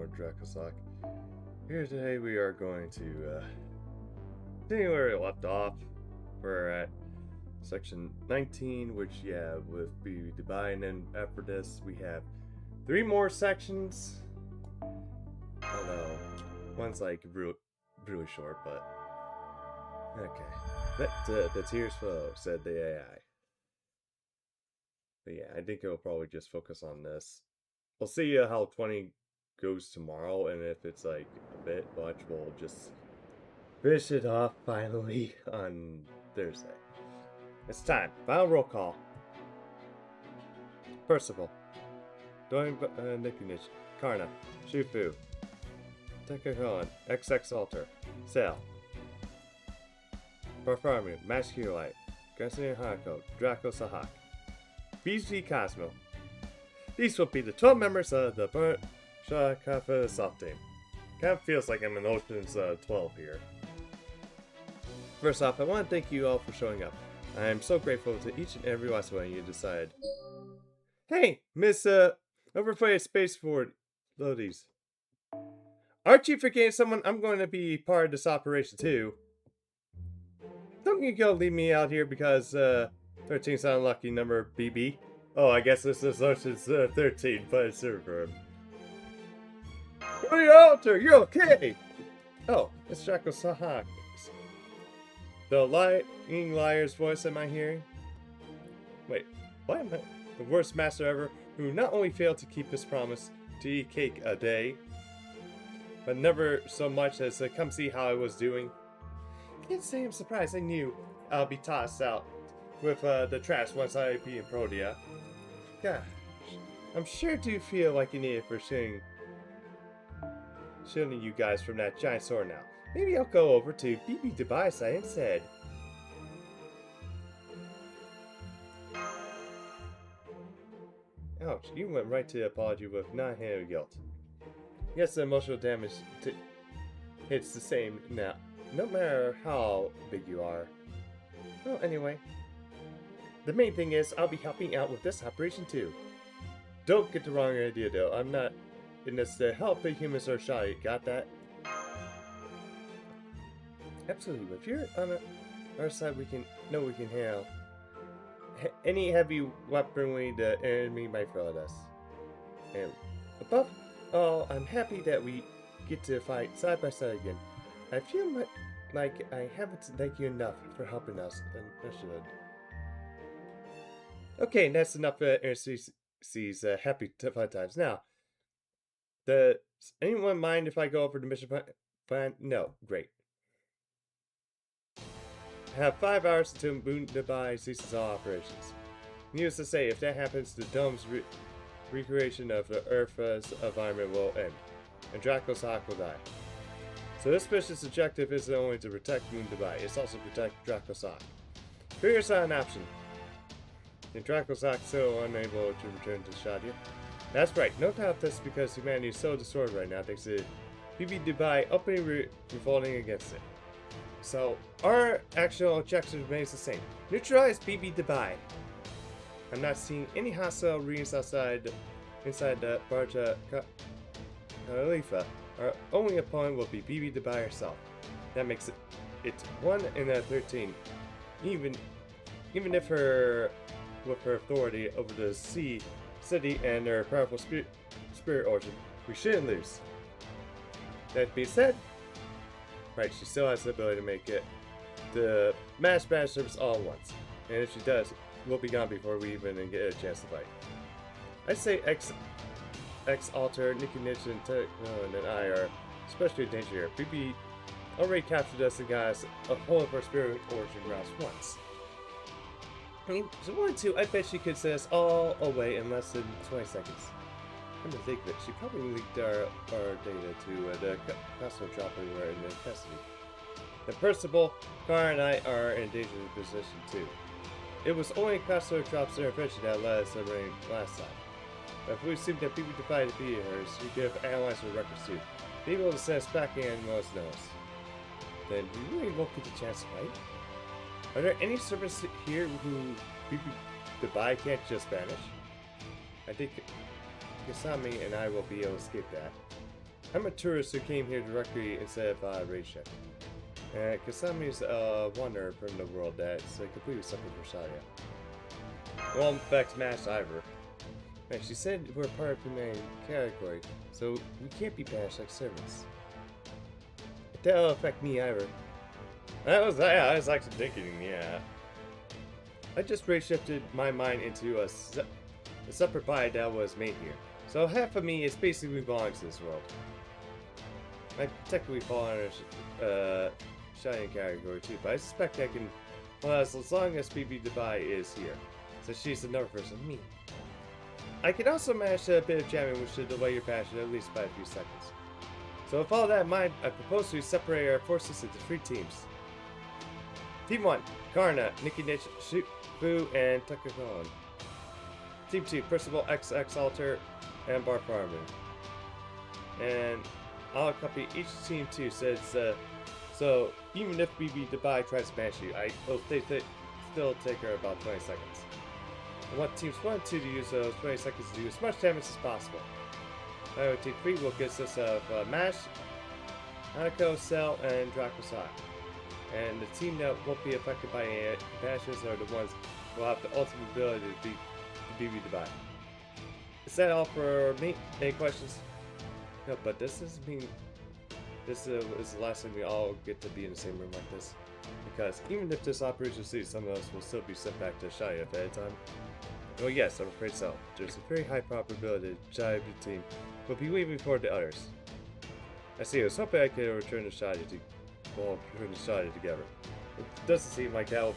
more Dracosoc. Here today we are going to continue where we left off. We're at section 19, which with BB Dubai, and then after this we have 3 more sections. I don't know, one's like really short, but okay. The tears flow, said the AI. But yeah, I think it'll probably just focus on this. We'll see how 20 goes tomorrow, and if it's like a bit much, we'll just finish it off finally on Thursday. It's time. Final roll call. Percival, Doing Nikinich, Karna, Shufu, Tekakoan, XX Alter, Sal, Barfarmu, Masculite, Garcia Hanako, Draco Sahak, BG Cosmo. These will be the 12 members of the Burnt Shakafa soft team. Kind of feels like I'm in Ocean's 12 here. First off, I want to thank you all for showing up. I am so grateful to each and every last one of you decide. Hey, Miss Overplayed Space Forward Loadies. Aren't you forgetting someone? I'm going to be part of this operation too. Don't you go leave me out here because 13's an unlucky number, BB. Oh, I guess this is Ocean's 13, but it's server. What are you alter? You're okay! Oh, it's Draco Sahak. The lying liar's voice am I hearing? Wait, what am I? The worst master ever, who not only failed to keep his promise to eat cake a day, but never so much as to come see how I was doing. Can't say I'm surprised. I knew I'll be tossed out with the trash once I be in Protea. Gosh, I'm sure do feel like an idiot for shielding you guys from that giant sword now. Maybe I'll go over to BB Dubai side instead. Ouch, you went right to the apology with non-handed guilt. Yes, the emotional damage hits the same now, no matter how big you are. Well, anyway, the main thing is I'll be helping out with this operation too. Don't get the wrong idea though, I'm not in this to help the humans are shy, got that? Absolutely, if you're on our side, we can handle any heavy weaponry the enemy might throw at us. And above all, I'm happy that we get to fight side by side again. I feel like I haven't thanked you enough for helping us, and I should. Okay, that's enough NCC's happy fun times. Now, does anyone mind if I go over the mission plan? No, great. I have 5 hours until Moon Dubai ceases all operations. Needless to say, if that happens, the dome's recreation of the Earth's environment will end, and Draco's Hawk will die. So this mission's objective isn't only to protect Moon Dubai, it's also to protect Draco's Hawk. Figure's not an option. And Draco's Hawk still unable to return to Shadia? That's right, no doubt this because humanity is so destroyed right now thanks to BB Dubai openly revolting against it. So, our actual objective remains the same. Neutralize BB Dubai. I'm not seeing any hostile readings inside the Barja Khalifa. Our only opponent will be BB Dubai herself. That makes it's 1 in 13. Even if with her authority over the city and her powerful spirit origin, we shouldn't lose. That being said, right, she still has the ability to make it the mass service all at once. And if she does, we'll be gone before we even get a chance to fight. I'd say X Alter, Nikki Nitch, and I are especially in danger here. BB already captured us and got us a whole of our spirit origin grounds once. I mean, if she wanted to, I bet she could send us all away in less than 20 seconds. Come to think of it, she probably leaked our data to the custom shop we were in custody. The Percival, Car, and I are in dangerous position too. It was only customer shop's intervention that let us arrange last time. But if we assumed that people decided to be hers, she could have analyzed her records too. Be able to send us back in and let us know. Then we really won't get the chance to fight. Are there any servants here who people Dubai can't just vanish? I think Kasami and I will be able to escape that. I'm a tourist who came here directly instead of raid ship. And Kasami's a wanderer from the world that's completely separate from Shadia. Well, back to Mash Ivor. Man, she said we're part of the main category, so we can't be banished like servants. That'll affect me either. I was actually thinking, yeah. I just reshifted my mind into a separate body that was made here. So half of me is basically belongs to this world. I technically fall under Shining category too, but I suspect I can, well, as long as BB Dubai is here. So she's another person, me. I can also manage a bit of jamming which should delay your passion at least by a few seconds. So with all that in mind, I propose we separate our forces into 3 teams. Team 1, Karna, Nikki Nitch, Fu, and Tucker Cohen. Team 2, Percival, XX Alter, and Bar Farman. And I'll copy each team 2 says, so even if BB Dubai tries to bash you, it'll still take her about 20 seconds. I want teams 1 and 2 to use those 20 seconds to do as much damage as possible. Team 3 will consist of Mash, Hanako, Cell, and Dracosa. And the team that won't be affected by any bashes are the ones who will have the ultimate ability to beat BB Dubai. Is that all for me? Any questions? No, but this doesn't mean this is the last time we all get to be in the same room like this. Because even if this operation succeeds, some of us will still be sent back to Shia at that time. Well, yes, I'm afraid so. There's a very high probability that Shia team will be leaving before the others. I see. I was hoping I could return to Shia together. It doesn't seem like that will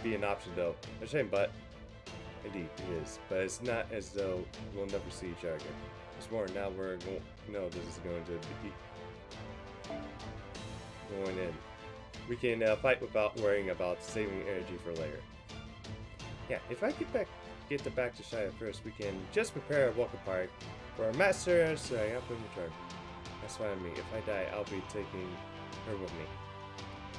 be an option, though. A shame, but indeed it is. But it's not as though we'll never see each other again. It's more now we're going. No, this is going to be going in. We can fight without worrying about saving energy for later. Yeah, if I get back to Shia first, we can just prepare a welcome party for our master so I have to return. That's fine with me. If I die, I'll be taking her with me.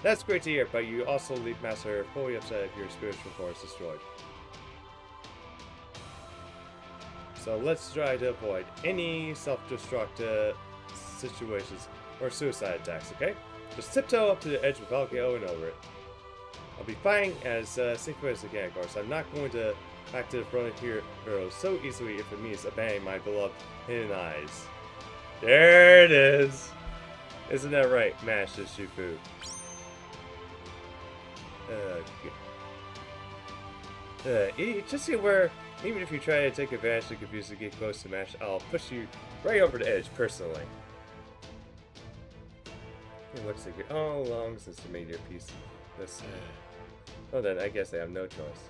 That's great to hear, but you also leave Master fully upset if your spiritual core is destroyed. So let's try to avoid any self-destruct situations or suicide attacks, okay? Just tiptoe up to the edge without going over it. I'll be fighting as safely as I can, of course. I'm not going to back to the front of heroes so easily if it means abandoning my beloved hidden eyes. There it is! Isn't that right, Master Shifu? Just so aware, even if you try to take advantage of confuse to get close to Mash, I'll push you right over the edge personally. It looks like you're all along since you made your peace. Well then, I guess I have no choice.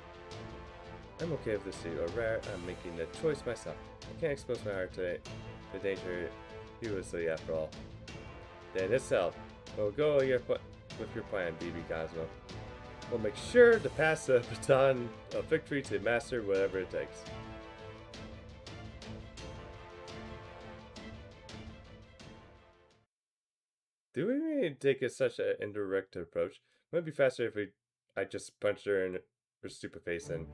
I'm okay with this too, or rather, I'm making the choice myself. I can't expose my heart to the danger heedlessly after all. Then itself, we'll go with your plan, BB Cosmo. We'll make sure to pass the baton of victory to Master whatever it takes. Do we really take such an indirect approach? Wouldn't it be faster if I just punched her in her stupid face and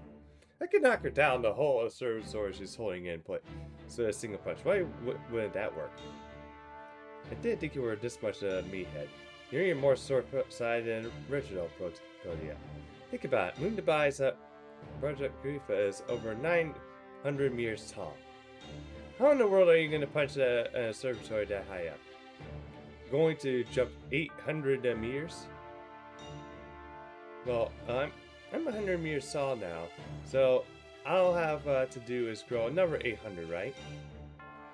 I could knock her down the whole absurd sword she's holding in place. So a single punch. Why wouldn't that work? I didn't think you were this much a meathead. You're even more sore-sided than original Protea. Think about it. Moon Dubai's Project Grifa is over 900 meters tall. How in the world are you going to punch a observatory that high up? Going to jump 800 meters? Well, I'm 100 meters tall now, so all I'll have to do is grow another 800, right?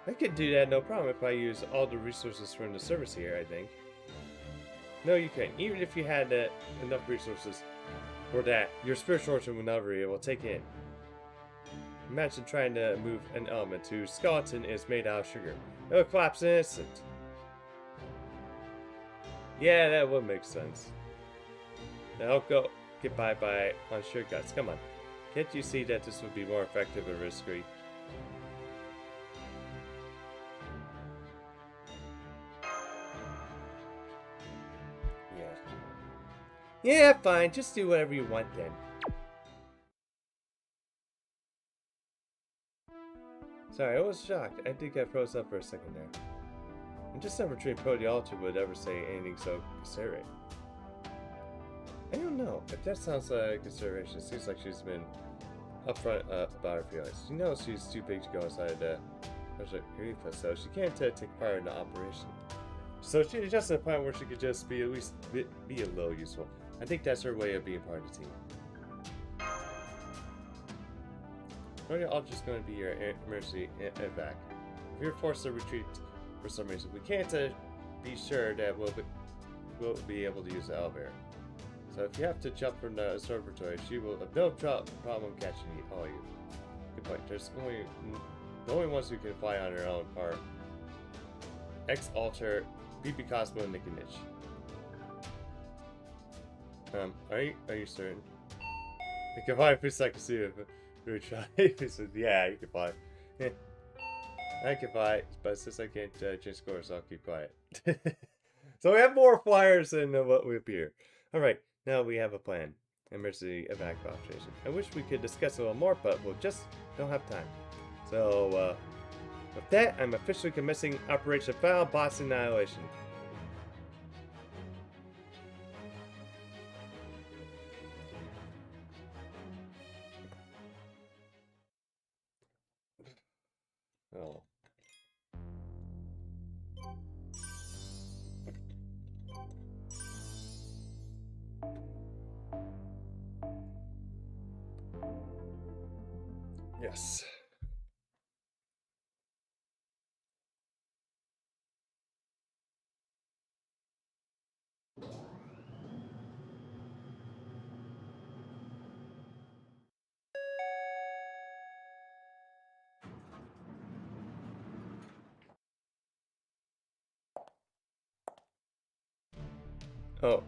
I could do that no problem if I use all the resources from the service here, I think. No, you can't. Even if you had enough resources for that, your spiritual origin will never be able to take it in. Imagine trying to move an element whose skeleton is made out of sugar. It will collapse in an instant. Yeah, that would make sense. Now I'll go get by on shortcuts. Come on. Can't you see that this would be more effective and risk-free? Yeah, fine. Just do whatever you want then. Sorry, I was shocked. I think I froze up for a second there. And just never dreamed Ordeal would ever say anything so considerate. I don't know. If that sounds like consideration, it seems like she's been upfront about her feelings. She knows she's too big to go inside the Grifa, so she can't take part in the operation. So she's just at a point where she could just be at least be a little useful. I think that's her way of being part of the team. We're all just going to be your emergency evac. If you're forced to retreat for some reason, we can't be sure that we'll be able to use the elevator. So if you have to jump from the observatory, she will have no problem catching all you. Good point. The only ones who can fly on their own are X-Alter, BB Cosmo, and Nicky Niche. Are you certain? You can fly for a second, see if we try. He said, yeah, you can fly. I can fly, but since I can't change scores, I'll keep quiet. So we have more flyers than what we appear. Alright, now we have a plan. Emergency evacuation. I wish we could discuss a little more, but we'll just don't have time. So, with that, I'm officially commencing Operation Final Boss Annihilation. Oh. Yes. Oh.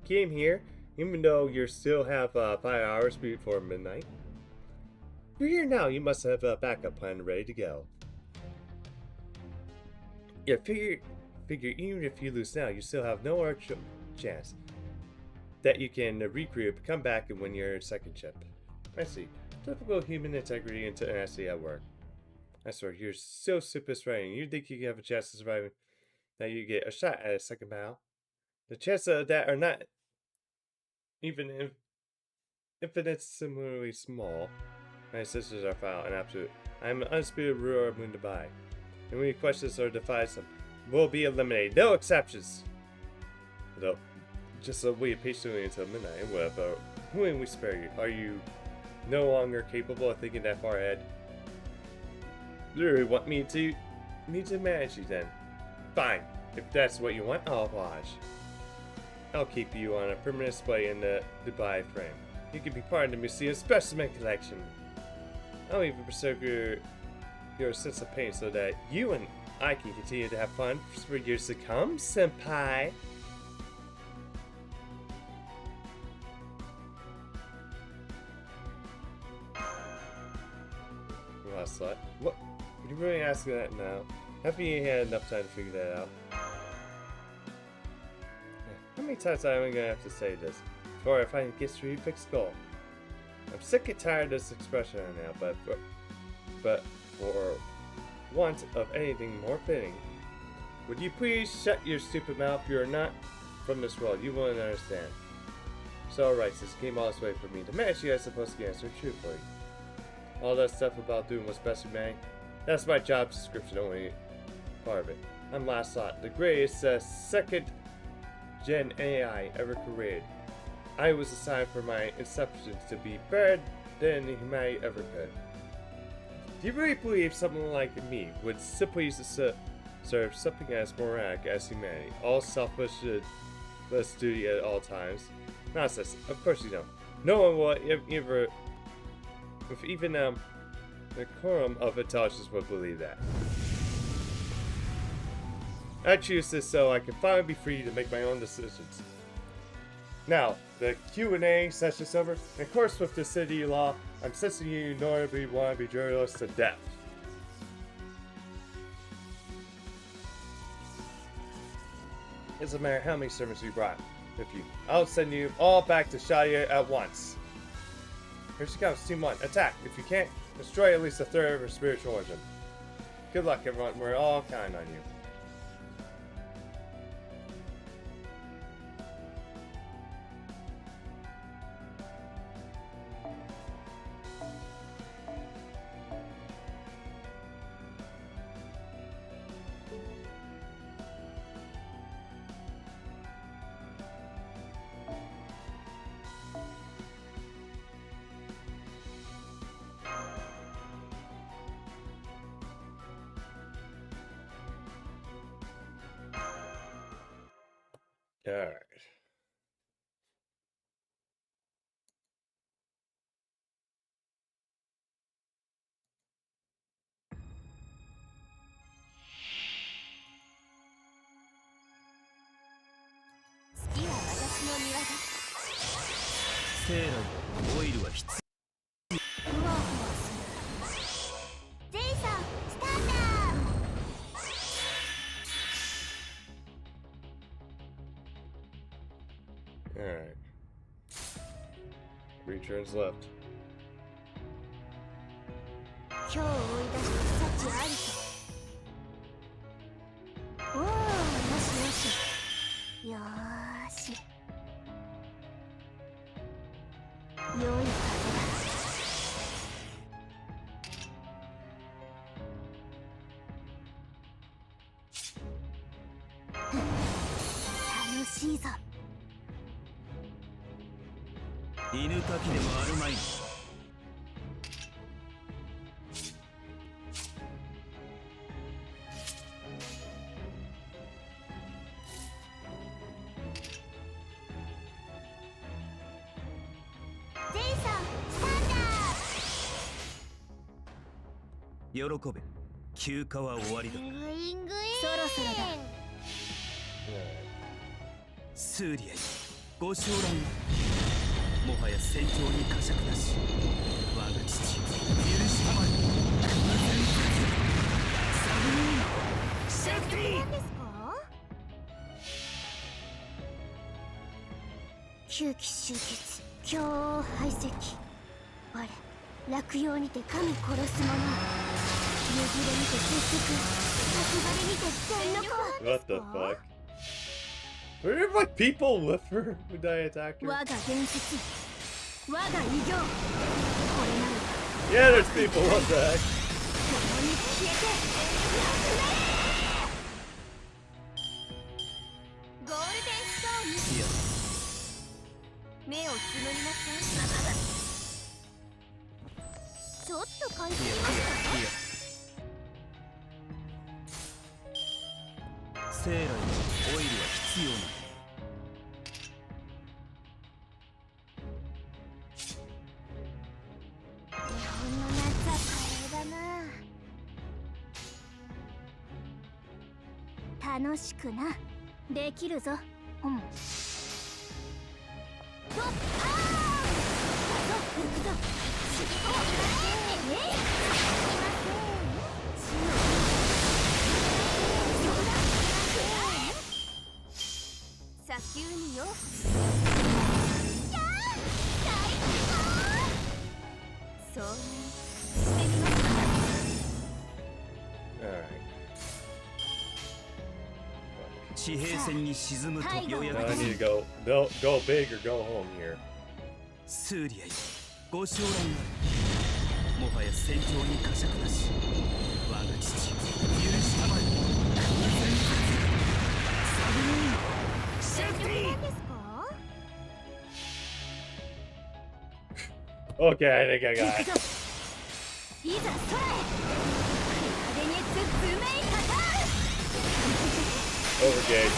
Came here, even though you still have 5 hours before midnight. You're here now, you must have a backup plan ready to go. Yeah, figure even if you lose now, you still have no more chance that you can regroup, come back, and win your second chip. I see. Typical human integrity and tenacity at work. I swear, you're so super strong. You think you can have a chance to survive that you get a shot at a second battle? The chances of that are not even infinitesimally small. My sisters are foul and absolute. I am an undisputed ruler of Mundabai. And any questions or defies them will be eliminated. No exceptions! Though, just wait patiently until midnight and whatever. When we spare you, are you no longer capable of thinking that far ahead? Literally want me to manage you then? Fine. If that's what you want, I'll oblige. I'll keep you on a permanent display in the Dubai frame. You can be part of the museum's specimen collection. I'll even preserve your sense of pain so that you and I can continue to have fun for years to come, senpai. Last slot. What? Are you really asking that now? Haven't you had enough time to figure that out? How many times am I gonna have to say this before I finally get to fix goal? I'm sick and tired of this expression right now, but for want of anything more fitting, would you please shut your stupid mouth? You're not from this world. You wouldn't understand. So alright, since you came all this way for me to match you, I'm supposed to answer truthfully. All that stuff about doing what's best for me, that's my job description, only part of it. I'm Last Lot, the greatest second-gen AI ever created. I was assigned for my inception to be better than humanity ever could. Do you really believe someone like me would simply serve something as moronic as humanity, all selfish duty at all times? Nonsense. Of course you don't. No one will ever, with even the quorum of intelligence, would believe that. I choose this so I can finally be free to make my own decisions. Now, the Q&A session's over. And of course, with the city law, I'm sentencing you notably wannabe journalists to death. It doesn't matter how many servants you brought with you. I'll send you all back to Shadia at once. Here she comes, Team 1. Attack! If you can't, destroy at least a third of her spiritual origin. Good luck, everyone. We're all counting on you. Alright. Alright. 3 turns left. 今日追い出した幸ありと。おお、よしよし。よーし。良い風だ。楽しいぞ。犬かきでもあるまい。喜べ、休暇は終わりだ。そろそろだ。スーリアよ、ご将来もはや戦場に呵責なし。我が父許したまえ。セーフティー。旧期集結、強王排斥。我、落葉にて神殺す者。湯切れにて結束、秋晴れにて天の子。 What the fuck? Were there like people with her when I attacked her? 我が伝説、我が偉業。これなる。 Yeah, there's people. What the heck? 共に消えてゴールデンストーム。いや、目をつむりなさい。ちょっと回復しましたか。いやセーラーにオイルは必要な日本の夏はカレーだな。楽しくな。できるぞ。うん。と、ああ。行くぞ。砂丘によ。そうしてみますか。 Alright. 地平線に沈むとようや Now く I need to go big or go home here. スーリアよ、ご将来なる。もはや戦場に呵責なし。我が父許したまえ。サブムーンセーフティー。 Okay, I think I got it. いざ空へ。風に包めいかた。 Overgate.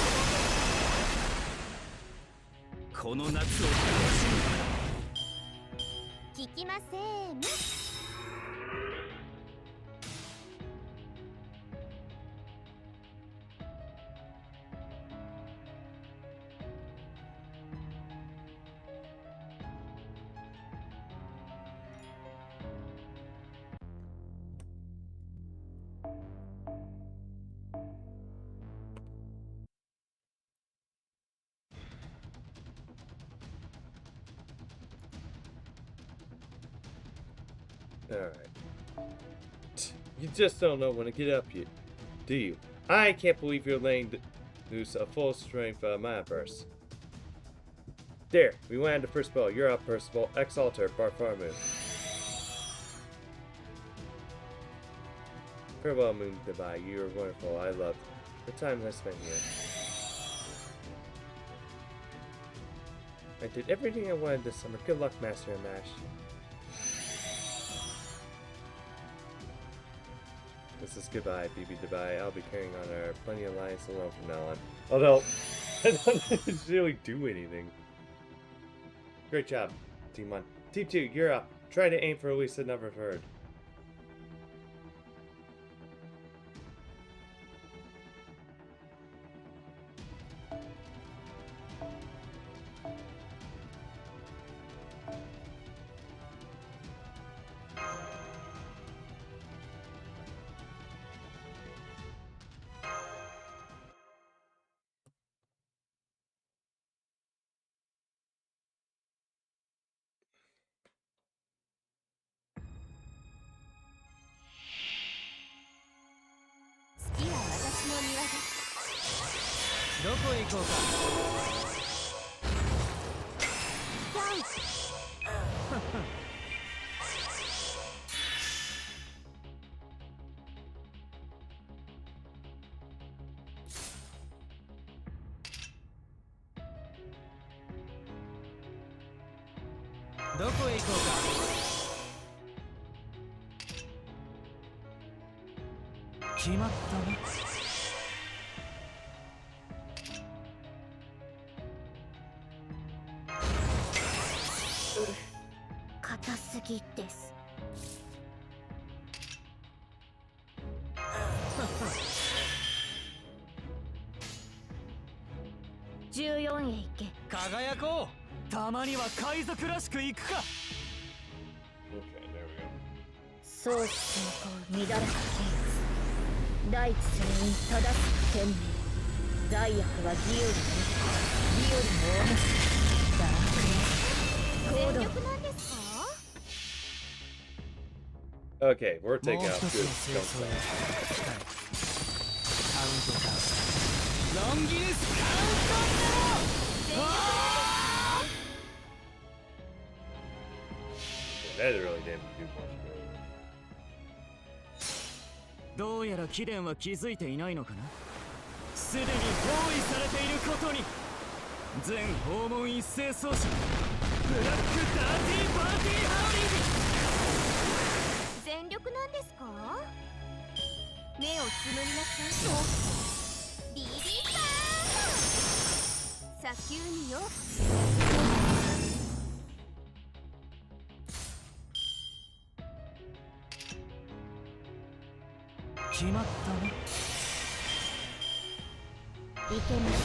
この夏を楽しむ。聞きません。Alright. You just don't know when to get up yet, do you? I can't believe you're laying loose a full strength mana burst. There, we landed the first ball. You're up, Percival. Exalter, Barfarmoon. Farewell, Moon Goodbye. You are wonderful. I loved the time I spent here. I did everything I wanted this summer. Good luck, Master and Mash. This is goodbye, BB Dubai. I'll be carrying on our Plenty Alliance alone from now on. Although, I don't really do anything. Great job, Team 1. Team 2, you're up. Try to aim for at least another third.どこへ行こうか。どこへ行こうか。決まったね。硬すぎです。14へ行け。輝こう。たまには海賊らしく行くか。相思相抗、乱れた剣。大地聖に正す天命。罪悪は義よりも義よりも重し。ダークネス。全力なんですか？ Okay, we're taking out good jump shots. カウントダウン。ロンギヌスカウントダウン。That really didn't do much. どうやら貴殿は気づいていないのかな。すでに包囲されていることに。全訪問一斉奏者ブラックダーティーパーティーハウリング。全力なんですか？目をつむりなさい。ビビバーン。砂丘によ。決まったね。いけます。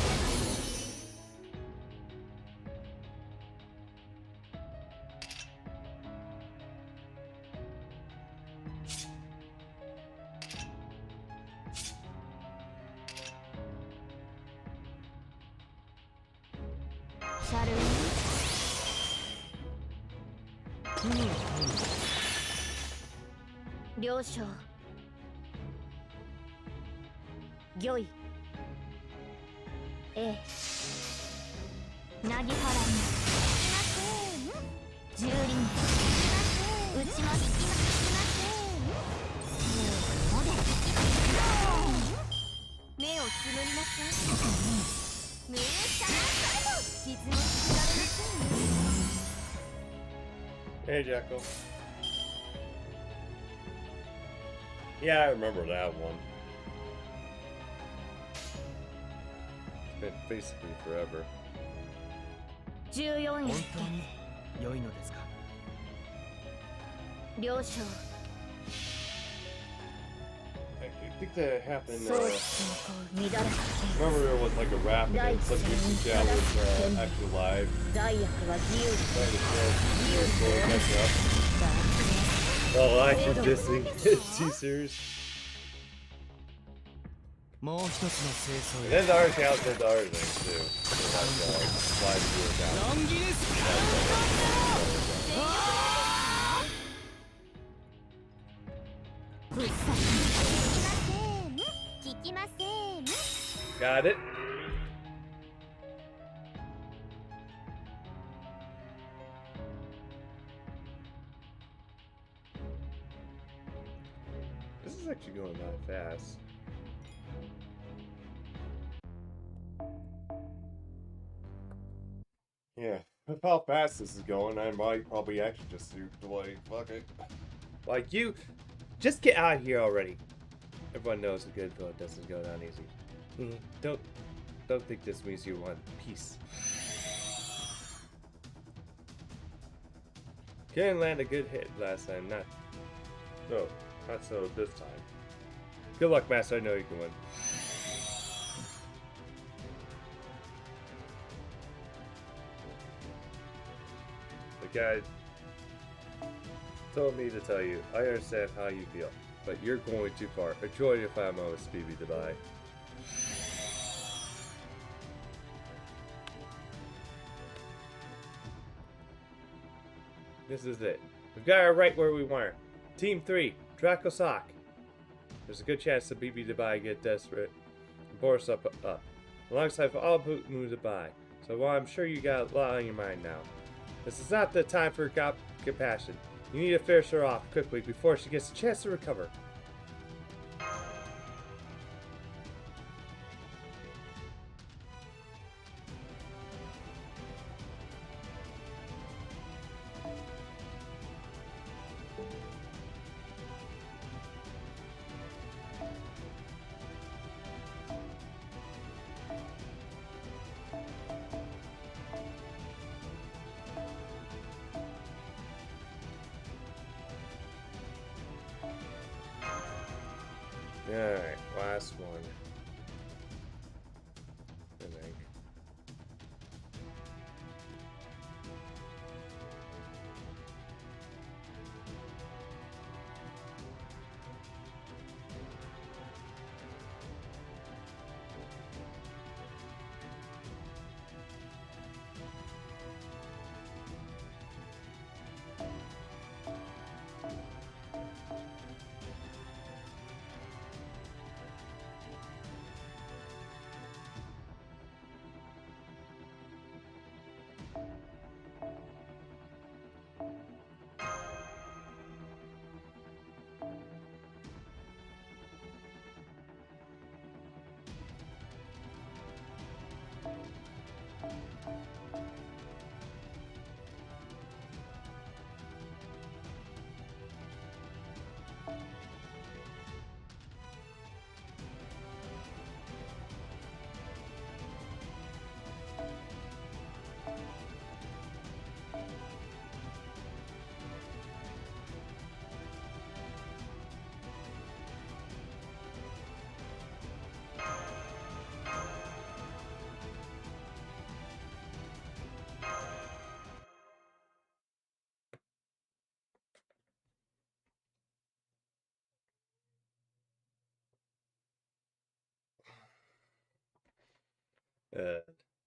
シャルウィ両将御意ええなぎはらに蹂躙打ちます目をつむりなさい。目さま傷もつけられません。 Hey, Jackal. Yeah, I remember that one. It's been basically forever. 14本位当に良いのですか。両将 I think that happened. 相思相抗乱れた Remember there was like a rap and then some YouTube channel was actually live. 罪悪は自由 Trying to show catch up. Oh, I should dissing T-series. もう一つの清掃 And then the other accounts did the other things too. So like live view accounts. ロンギヌスくっさ聞きません。 Got it. This is actually going not fast. Yeah, with how fast this is going, I might probably actually just do like, fuck it. Like, you, just get out of here already. Everyone knows a good vote doesn't go down easy. Don't don't think this means you want peace. Can't land a good hit last time, not so this time. Good luck, Master, I know you can win. The guy told me to tell you, I understand how you feel, but you're going too far. Enjoy your 5 moments, BB Dubai. This is it. We've got her right where we want her. Team 3, Draco Sock. There's a good chance that BB Dubai get desperate and Boris up. Alongside all Moon Dubai. So while I'm sure you got a lot on your mind now, this is not the time for compassion. You need to finish her off quickly before she gets a chance to recover. Alright, last one. I think.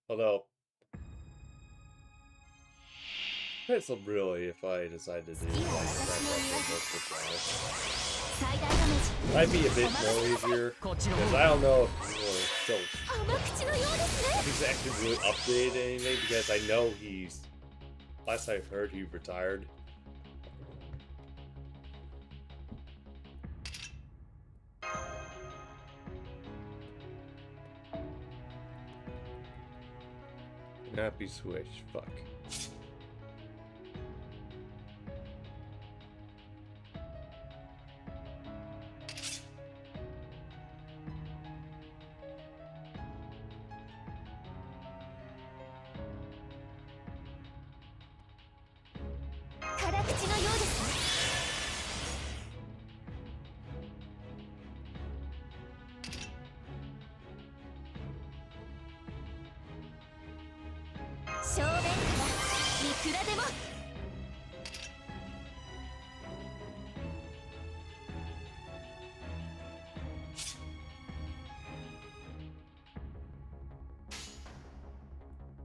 Although, it's really if I decide to do might be a bit more easier because I don't know if he's actually really updated anything because I know he's last I heard he retired. Not be switched. Fuck.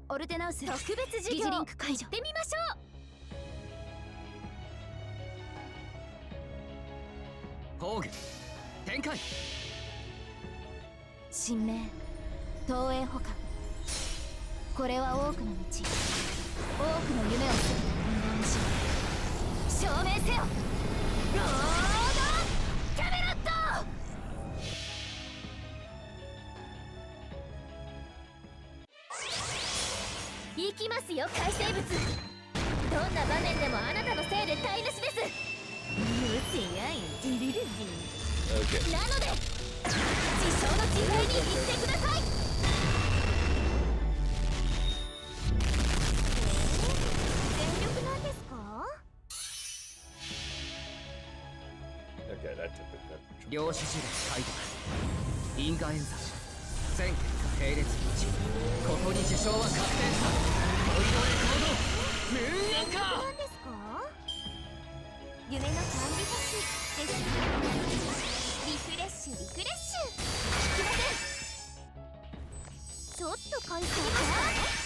オルテナウス特別授業リンク解除。行ってみましょう。宝具展開。神明東映捕獲。これは多くの道、多くの夢を捨てた人間の死。証明せよ。ロードキャメロット。行きますよ海生物。どんな場面でもあなたのせいで台無しです。なので地上の地平に行ってください。量子樹齢カイドラ因果演算全結果並列一致ここに受賞は確定したロイドレコードムーンアンカー何ですか？夢の管理都市ですか？リフレッシュリフレッシュ。聞きません。ちょっと買いすぎました？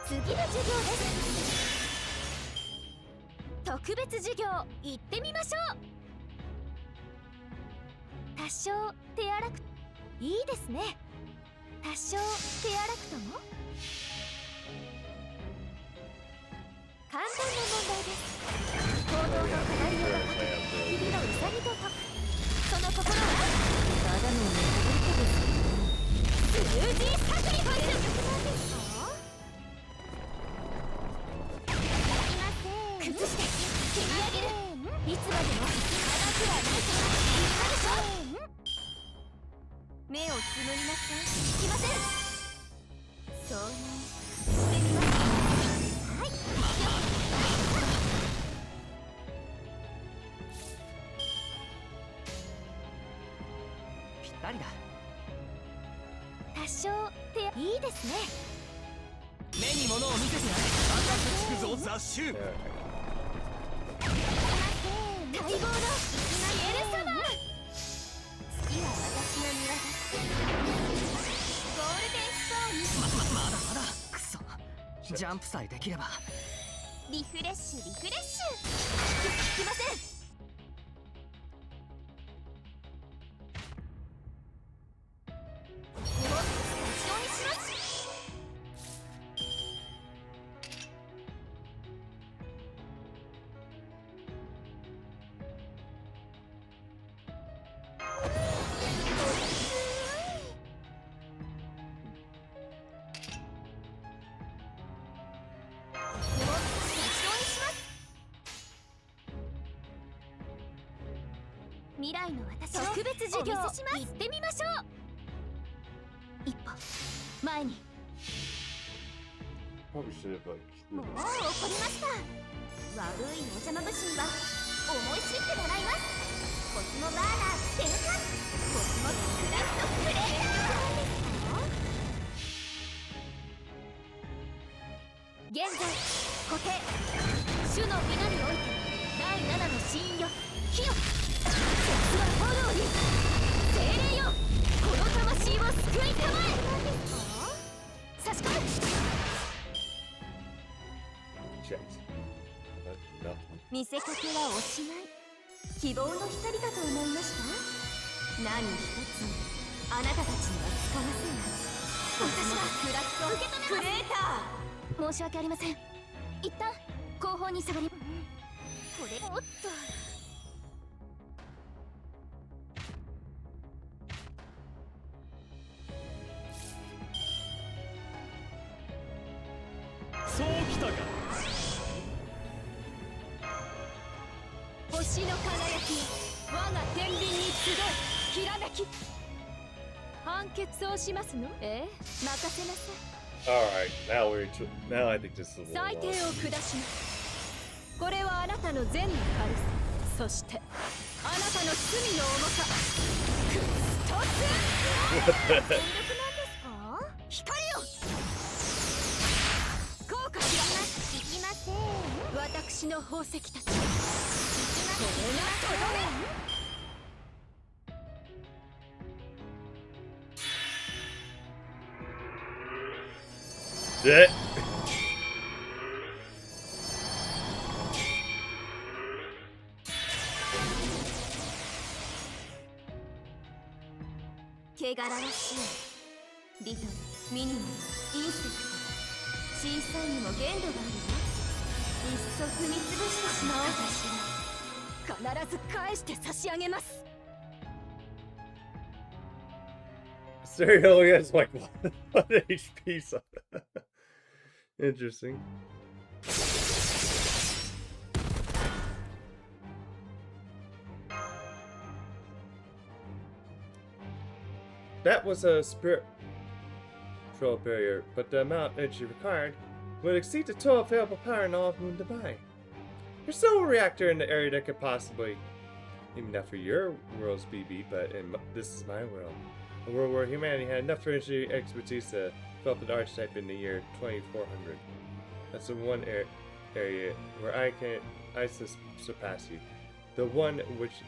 次の授業です。特別授業行ってみましょう。多少手荒くいいですね。多少手荒くとも簡単な問題です。行動のカナリオがかけ日々のウサギととその心はただのメタルコです。スルージーサクリファイスなんですか？崩して蹴り上げる。いつまでも甘くはないから言ったでしょ。目をつむりますか？聞きません。そうしてみます。はい。ぴったりだ。多少手いいですね。目に物を見せてやる。赤くつくぞ雑種。待望のシエル様。次は私の庭です。ゴールデンストーン。まだくそジャンプさえできれば。リフレッシュリフレッシュ。聞きません。ここをスタジオにします。未来の私を特別授業行ってみましょう。一歩前に。 Probably should have like. もう怒りました。悪いお邪魔虫には思い知ってもらいます。コスモバーナー転換。コスモクラフトプレーター。現在固定種の皆において第7の死因よ火よ。鉄は炎に精霊よ。この魂を救いたまえ。差し込む。見せかけはおしまい。希望の光かと思いました。何一つあなたたちにはつかませない。私はクラフト受け止めます。クレーター。申し訳ありません。一旦後方に下がり。これおっと。そうきたか。星の輝き我が天秤に集いきらめき。判決をしますの？任せなさい。 Alright, now I think this is a little 裁定を lost. 下します。これはあなたの善の軽さ、そしてあなたの罪の重さ。クストス。全力なんですか？光よ。効果します。いきません。私の宝石たち。これがとどめ。え汚らわしいリトル、ミニモン、インセクト、小さいにも限度があるわ。いっそ踏みつぶしてしまおうかしら。必ず返して差し上げます。Stereo only has like 1 HP, so interesting. That was a spiritual barrier, but the amount of energy required would exceed the total available power in all of Moon Dubai. There's no reactor in the area that could possibly, even not for your world's BB, but this is my world. A world where humanity had enough energy expertise to develop an archetype in the year 2400. That's the one area where I surpass you. The one which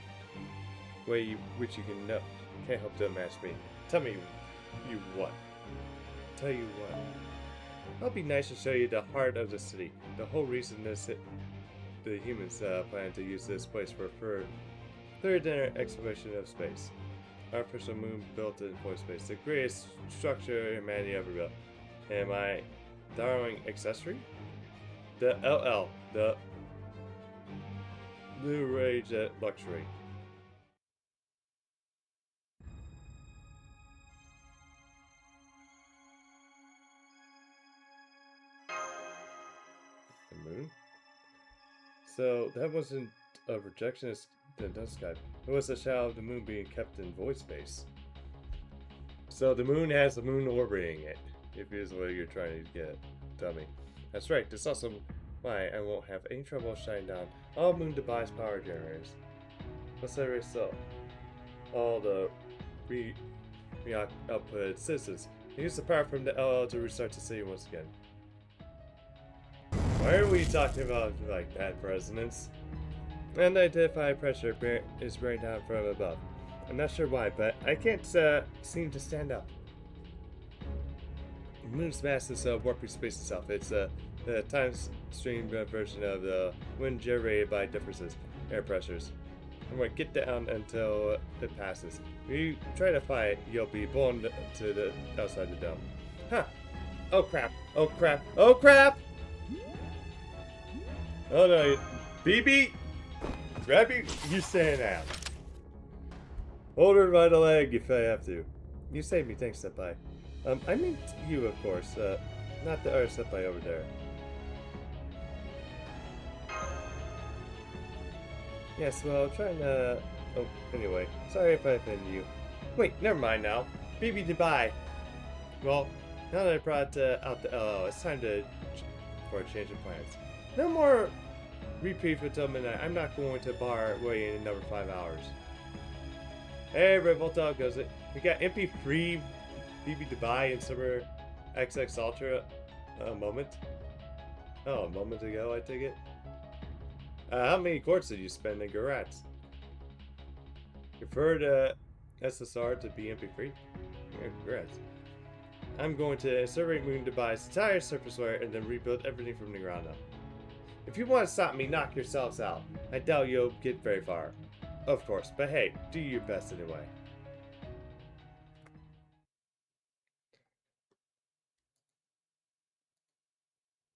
you can't help to match me. Tell me you what. Tell you what. I'll be nice to show you the heart of the city. The whole reason the humans plan to use this place for third exploration of space. Artificial moon built in void space. The greatest structure humanity ever built. And my darling accessory? The LL. The Blue Ray Jet Luxury. The moon? So that wasn't a projection of the dust sky. It was a shadow of the moon being kept in void space. So the moon has the moon orbiting it, if is what you're trying to get. Tell me. That's right, that's also why I won't have any trouble shining down all Moon Dubai's power generators. What's that result? All the output citizens. Use the power from the LL to restart the city once again. Why are we talking about like bad presidents? Unidentified pressure is bearing down from above. I'm not sure why, but I can't seem to stand up. The moon's mass is warping space itself. It's the time stream version of the wind generated by differences, air pressures. I'm going to get down until it passes. If you try to fight, you'll be blown to the outside the dome. Huh. Oh crap. Oh crap. Oh crap! Oh no. BB! Grab you stand out. Hold her by the leg if I have to. You saved me, thanks, Senpai. I mean you, of course. Not the other Senpai over there. Yes, well, trying to... Oh, anyway. Sorry if I offended you. Wait, never mind now. BB Dubai. Well, now that I brought out the LL, it's time for a change of plans. No more reprieve until midnight. I'm not going to bar waiting another 5 hours. Hey, Revolta goes it. We got MP3 BB Dubai and Summer XX Ultra a moment. Oh, a moment ago, I take it. How many quartz did you spend in Garats? Convert SSR to BMP3? Yeah, congrats. I'm going to survey Moon Dubai's entire surface layer and then rebuild everything from the ground up. If you want to stop me, knock yourselves out. I doubt you'll get very far. Of course, but hey, do your best anyway.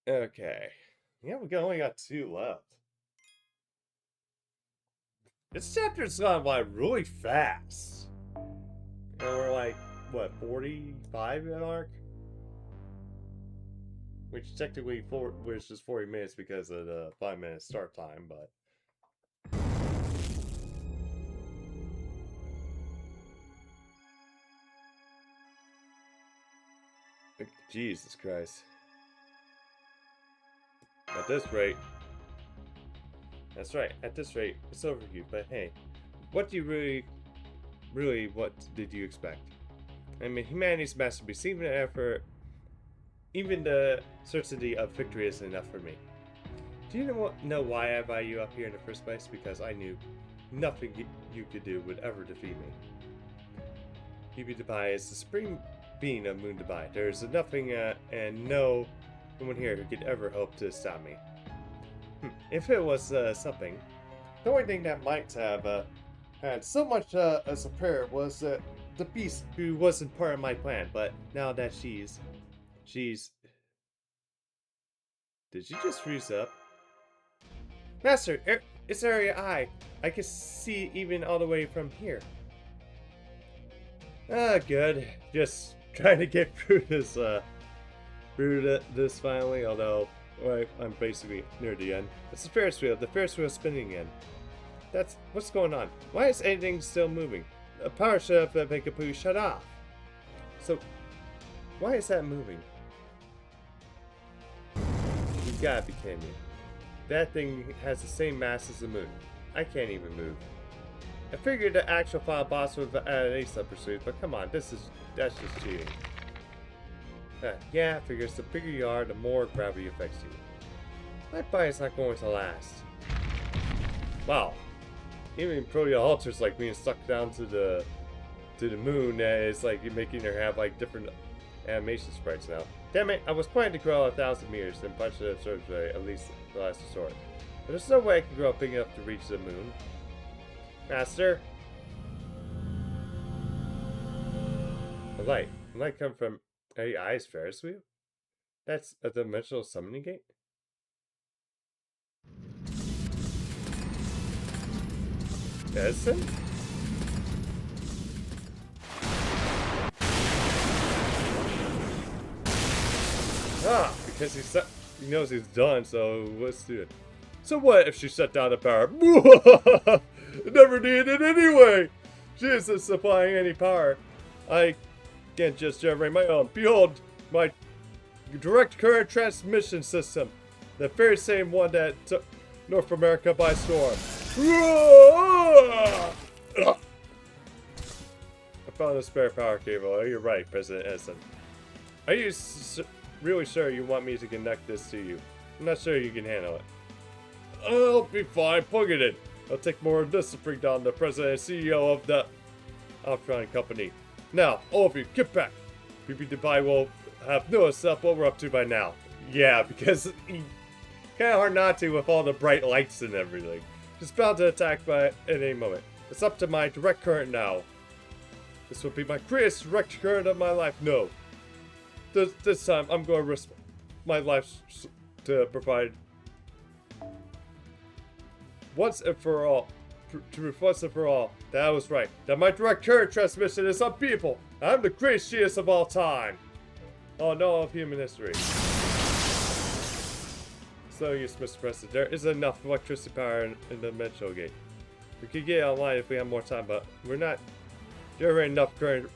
Okay. Yeah, we only got 2 left. This chapter's gone by really fast. And we're like, what, 45 in arc? Which technically was just 40 minutes because of the 5-minute start time, but... Jesus Christ. At this rate... That's right, at this rate, it's over for you, but hey, what do you really, what did you expect? I mean, humanity's masterpiece, even the certainty of victory isn't enough for me. Do you know why I value you up here in the first place? Because I knew nothing you could do would ever defeat me. BB Dubai is the supreme being of Moon Dubai. There's nothing and no one here who could ever hope to stop me. If it was something, the only thing that might have had so much as a prayer was the beast who wasn't part of my plan, but now that she's... Did she just freeze up? Master, it's Area I. I can see even all the way from here. Ah, good. Just trying to get through this finally, although I'm basically near the end. It's the Ferris wheel. The Ferris wheel's spinning again. That's what's going on. Why is anything still moving? The power should have been completely shut off. So, why is that moving? You gotta be kidding me. That thing has the same mass as the moon. I can't even move. I figured the actual final boss would add an ace up pursuit, but come on, that's just cheating. Yeah, I figure the bigger you are, the more gravity affects you. My body's not going to last. Wow. Even Protea Halter's like being stuck down to the moon, it's like you're making her have like different animation sprites now. Damn it, I was planning to grow 1,000 meters and punch the observatory at least the last resort. But there's no way I can grow up big enough to reach the moon. Master? A light. A light come from AI's Ferris wheel? That's a dimensional summoning gate? Edison? Ah, because he knows he's done, so let's do it. So what if she shut down the power? Never needed it anyway! She isn't supplying any power. I can't just generate my own. Behold, my direct current transmission system. The very same one that took North America by storm. I found a spare power cable. Oh, you're right, President Edison. Are you really sure you want me to connect this to you? I'm not sure you can handle it. I'll be fine. Plug it in. I'll take more of this to bring down the president and CEO of the Outcrying Company. Now, all of you, get back. PP Dubai will have noticed what we're up to by now. Yeah, because kind of hard not to with all the bright lights and everything. Just bound to attack by at any moment. It's up to my direct current now. This will be my greatest direct current of my life. No. This time, I'm going to risk my life to provide once and for all, that I was right. That my direct current transmission is unbeatable. I'm the greatest genius of all time. Oh no, of human history. So yes, Mr. President, there is enough electricity power in the dimensional gate. We could get it online if we have more time, but we're not generating enough current.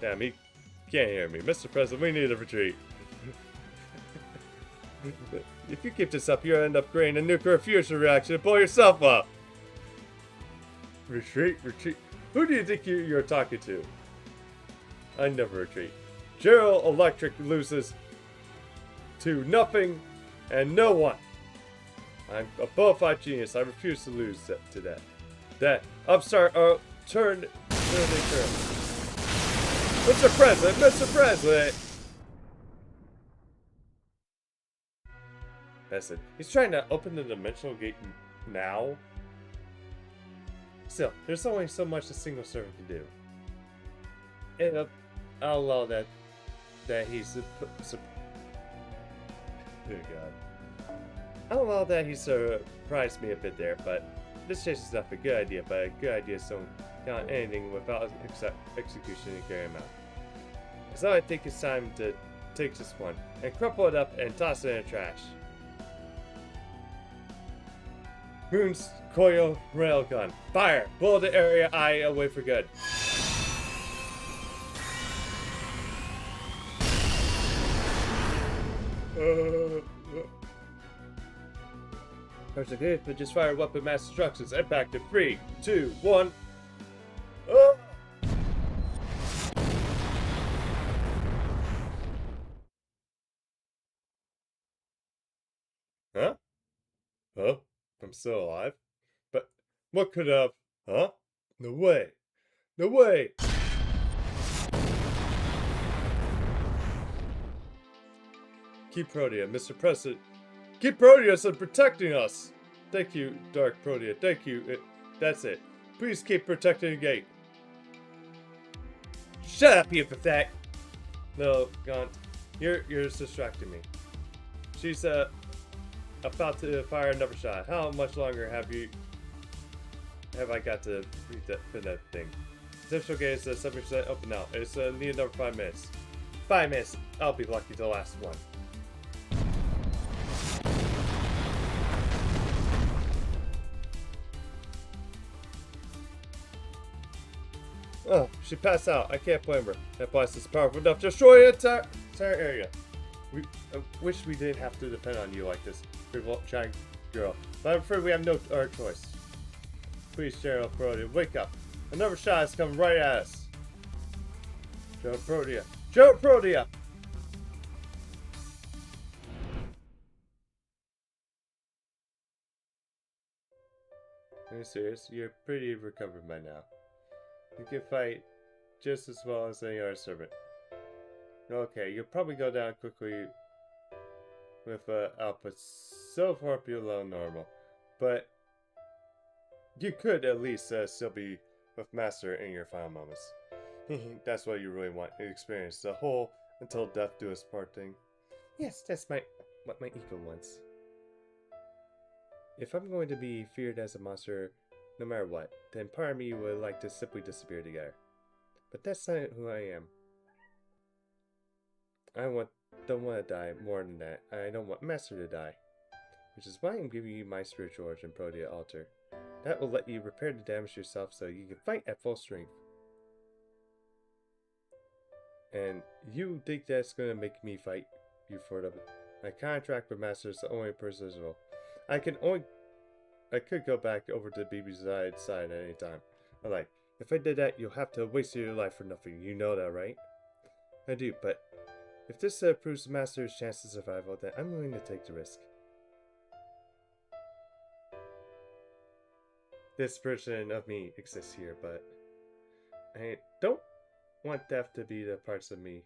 Damn, he can't hear me. Mr. President, we need a retreat. If you keep this up, you'll end up creating a nuclear fusion reaction and blow yourself up. Retreat? Who do you think you're talking to? I never retreat. General Electric loses to nothing and no one. I'm a bona fide genius. I refuse to lose to that. That upstart turn. Mr. President! Listen, he's trying to open the dimensional gate now. Still, there's only so much a single servant can do. And I'll allow that he's oh god. I'll allow that he surprised me a bit there, but this chase is not a good idea, but a good idea don't count anything without execution and carry him out. So I think it's time to take this one and crumple it up and toss it in the trash. Moon's coil railgun. Fire! Blow the area eye away for good. Person good, but just fire weapon mass instructions. Impact in 3, 2, 1. Huh? Huh? I'm still alive? But what could have? Huh? No way. No way! Keep Protea, Mr. President. Keep Protea and protecting us! Thank you, Dark Protea. Thank you. That's it. Please keep protecting the gate. Shut up, you pathetic! No, Gaunt. You're distracting me. She's about to fire another shot. How much longer have I got to spin that thing? Potential gauge is 70% open now. It's need another 5 minutes. 5 minutes. I'll be lucky to the last one. Oh, she passed out. I can't blame her. That blast is powerful enough to destroy an entire area. I wish we didn't have to depend on you like this, giant girl. But I'm afraid we have no choice. Please, Cheryl Protea, wake up. Another shot is coming right at us. Joe Protea. Joe Protea! Are you serious? You're pretty recovered by now. You can fight just as well as any other servant. Okay, you'll probably go down quickly with output so far below normal. But you could at least still be with Master in your final moments. That's what you really want to experience, the whole until death do us part thing. Yes, that's what my ego wants. If I'm going to be feared as a monster no matter what, then part of me would like to simply disappear together. But that's not who I am. I don't want to die more than that. I don't want Master to die. Which is why I'm giving you my spiritual origin Protea altar. That will let you repair the damage yourself so you can fight at full strength. And you think that's going to make me fight you for the... My contract with Master is the only permissible. I could go back over to BB's side at any time. Alright, if I did that, you'll have to waste your life for nothing. You know that, right? I do, but if this proves the Master's chance of survival, then I'm willing to take the risk. This version of me exists here, but I don't want death to be the parts of me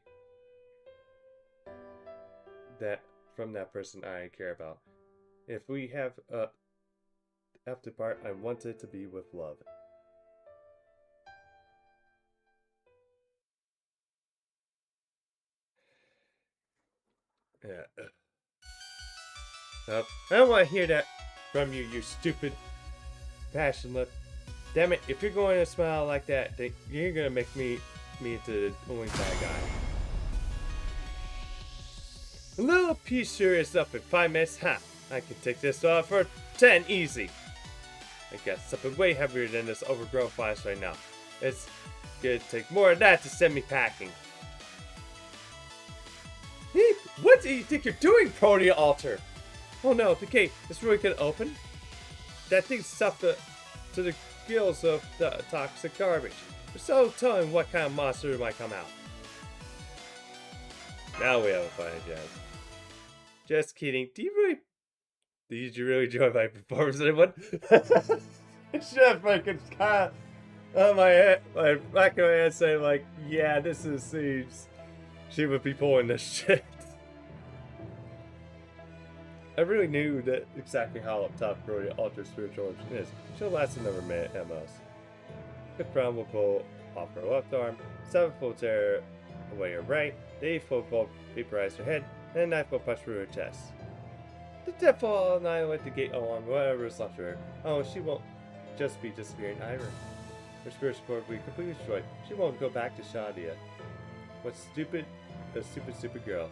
that from that person I care about. If we have to part, I want it to be with love. Yeah. I don't want to hear that from you, you stupid passion lip. Damn it, if you're going to smile like that, then you're going to make me into the only bad guy. A little piece sure is up in 5 minutes. Ha! I can take this off for 10 easy. I got something way heavier than this overgrown flash right now. It's gonna take more of that to send me packing. Hey, what do you think you're doing, Protea Altar? Oh no, the gate is really gonna open? That thing's stuffed to the gills of the toxic garbage. There's no telling what kind of monster might come out. Now we have a fight, Jazz. Just kidding. Did you really enjoy my performance, anyone? Chef fucking kind of my head, like back of my head saying like, yeah, this seems she would be pulling this shit. I really knew that exactly how up top Protea Altar Spiritual Origin is. She'll last another minute at most. Fifth round will pull off her left arm, 7th will tear away her right, the 8th will vaporize her head, and the 9th will punch through her chest. The 10th will annihilate the gate along whatever is left of her. Oh, she won't just be disappearing either. Her spiritual core will be completely destroyed. She won't go back to Shadia. What's stupid? A stupid girl.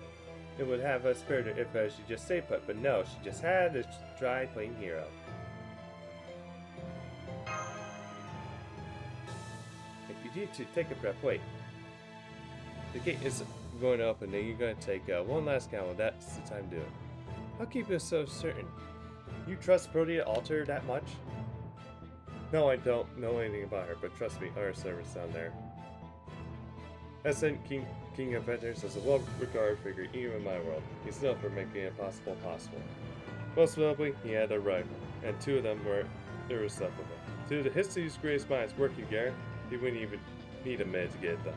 It would have spared her if she just stayed put, but no, she just had to try playing hero. You need to take a breath. Wait. The gate is going to open, and you're going to take one last gamble. That's the time to do it. How keep you so certain? You trust Protea Altar that much? No, I don't know anything about her, but trust me, our servants down there. Ascent King of Vendors is a well-regarded figure even in my world. He's known for making it possible. Most notably, he had a rival, and 2 of them were irreceptible. 2 of the history's greatest minds working together, he wouldn't even need a minute to get it done.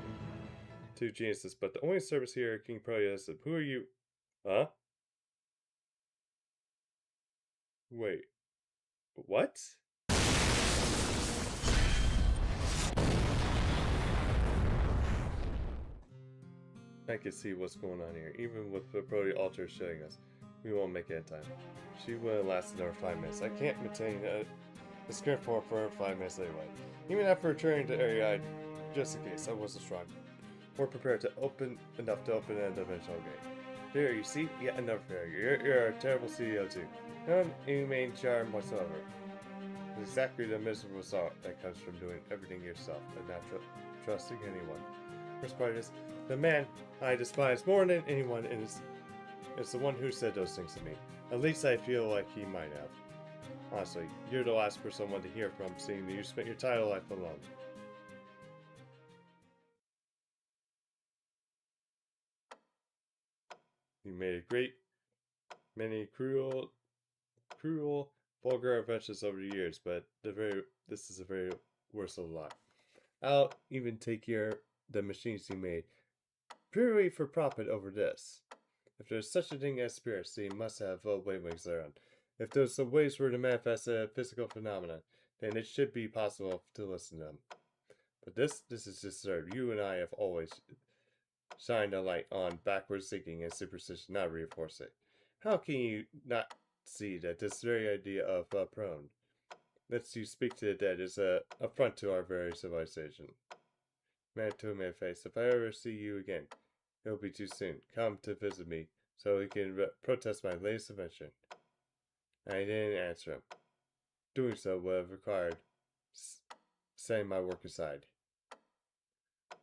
2 geniuses, but the only service here at King Protea is who are you? Huh? Wait. What? I can see what's going on here, even with the Protea Altar showing us. We won't make it in time. She will last another 5 minutes. I can't maintain a script for 5 minutes anyway. Even after returning to area, just in case I wasn't strong. We're prepared to open enough to open an dimensional gate. There, you see? Yet another failure. You're a terrible CEO too. No inhumane charm whatsoever. It's exactly the miserable result that comes from doing everything yourself and not trusting anyone. Worst part is, the man I despise more than anyone is the one who said those things to me. At least I feel like he might have. Honestly, you're the last person I want to hear from, seeing that you spent your entire life alone. You made many cruel, vulgar adventures over the years, but this is the very worst of the lot. I'll even take the machines you made purely for profit over this. If there's such a thing as spirits, they must have wavelengths thereon. If those waves were to manifest a physical phenomenon, then it should be possible to listen to them. But this is just absurd. You and I have always shined a light on backwards thinking and superstition, not reinforce it. How can you not see that this very idea of prone lets you speak to the dead is an affront to our very civilization? Man to a man face, if I ever see you again, it'll be too soon. Come to visit me so we can protest my latest invention. I didn't answer him. Doing so would have required setting my work aside.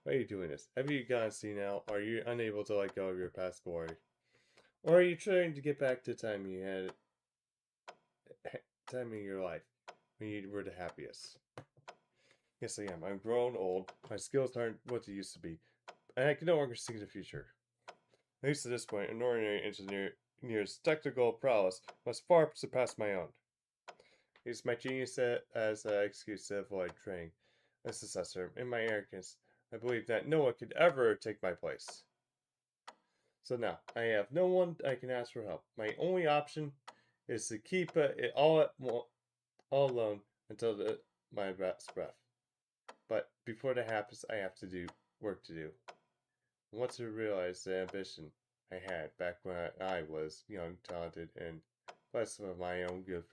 Why are you doing this? Have you gone senile? Are you unable to let go of your past glory? Or are you trying to get back to the time you had time in your life when you were the happiest? Yes, I am. I'm grown old. My skills aren't what they used to be, and I can no longer see the future. At least at this point, an ordinary engineer's technical prowess must far surpass my own. Use my genius as an excuse to avoid training a successor. In my arrogance, I believe that no one could ever take my place. So now, I have no one I can ask for help. My only option is to keep it all alone until my last breath. But before that happens, I have to do work to do. I want to realize the ambition I had back when I was young, talented, and blessed with my own good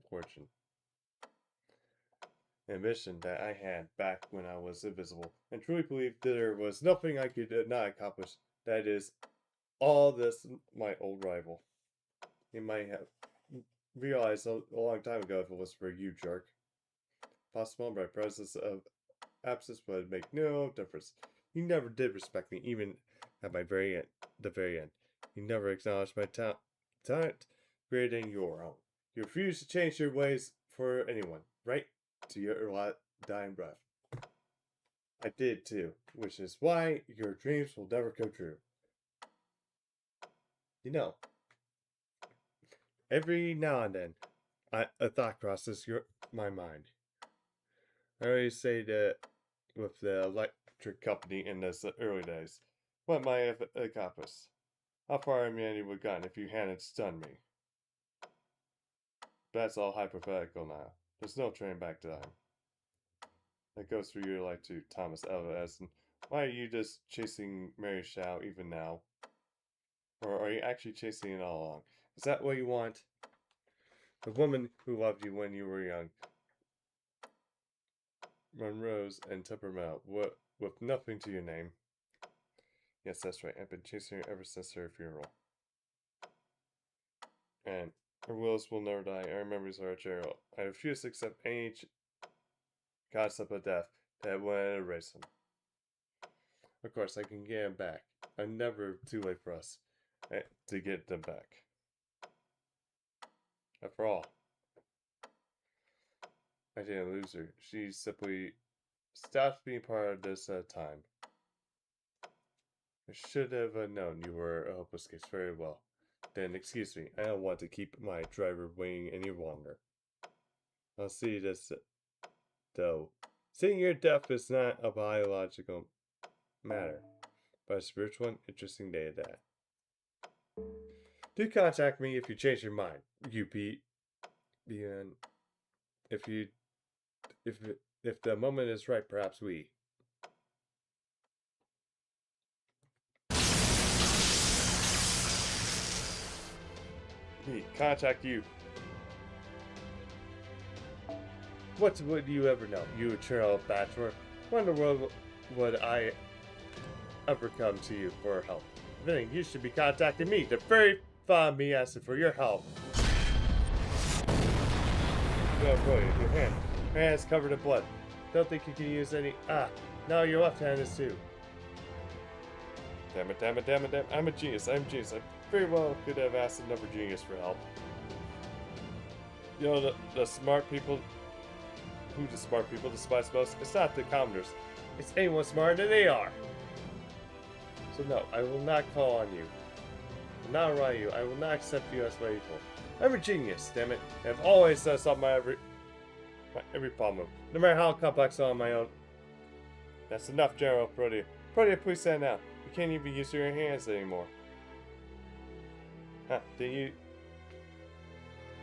fortune. Ambition that I had back when I was invisible, and truly believed that there was nothing I could not accomplish. That is all this my old rival. He might have realized a long time ago if it was for you, jerk. Possible my presence of absence would make no difference. You never did respect me, even at the very end. You never acknowledged my talent greater than your own. You refused to change your ways for anyone, right? To your dying breath. I did too, which is why your dreams will never come true. You know, every now and then, a thought crosses my mind. I always say that with the electric company in the early days, what might I have accomplished? How far have you gotten if you hadn't stunned me? That's all hypothetical now. There's no turning back time. That goes through your life too, Thomas Alva Edison. Why are you just chasing Mary Shao even now? Or are you actually chasing it all along? Is that what you want? The woman who loved you when you were young. Monroe's and temperamental, with nothing to your name. Yes, that's right. I've been chasing her ever since her funeral. And her wills will never die. Our memories are eternal. I refuse to accept any concept of death that will erase them. Of course, I can get them back. I'm never too late for us to get them back. After all, I didn't lose her. She simply stopped being part of this time. I should have known you were a hopeless case very well. Then excuse me, I don't want to keep my driver waiting any longer. I'll see this, though. Seeing your death is not a biological matter, but a spiritual and interesting day at that. Do contact me if you change your mind, UP. And if the moment is right, perhaps we. me contact you. What would you ever know? You eternal bachelor. What in the world would I ever come to you for help? If anything, you should be contacting me. The very thought of me asking for your help. No, brilliant. Your hand. Your hand is covered in blood. Don't think you can use any. Ah, now your left hand is too. Damn it, damn it, damn it, damn it. I'm a genius. I'm a genius. I very well could have asked another genius for help. You know, the smart people. Who the smart people despise most? It's not the commoners. It's anyone smarter than they are. So no, I will not call on you. I will not rely on you. I will not accept you as my equal. I'm a genius, damn it. I've always solved my every problem. No matter how complex on my own. That's enough, General Protea. Protea, please stand down. You can't even use your hands anymore. Huh, didn't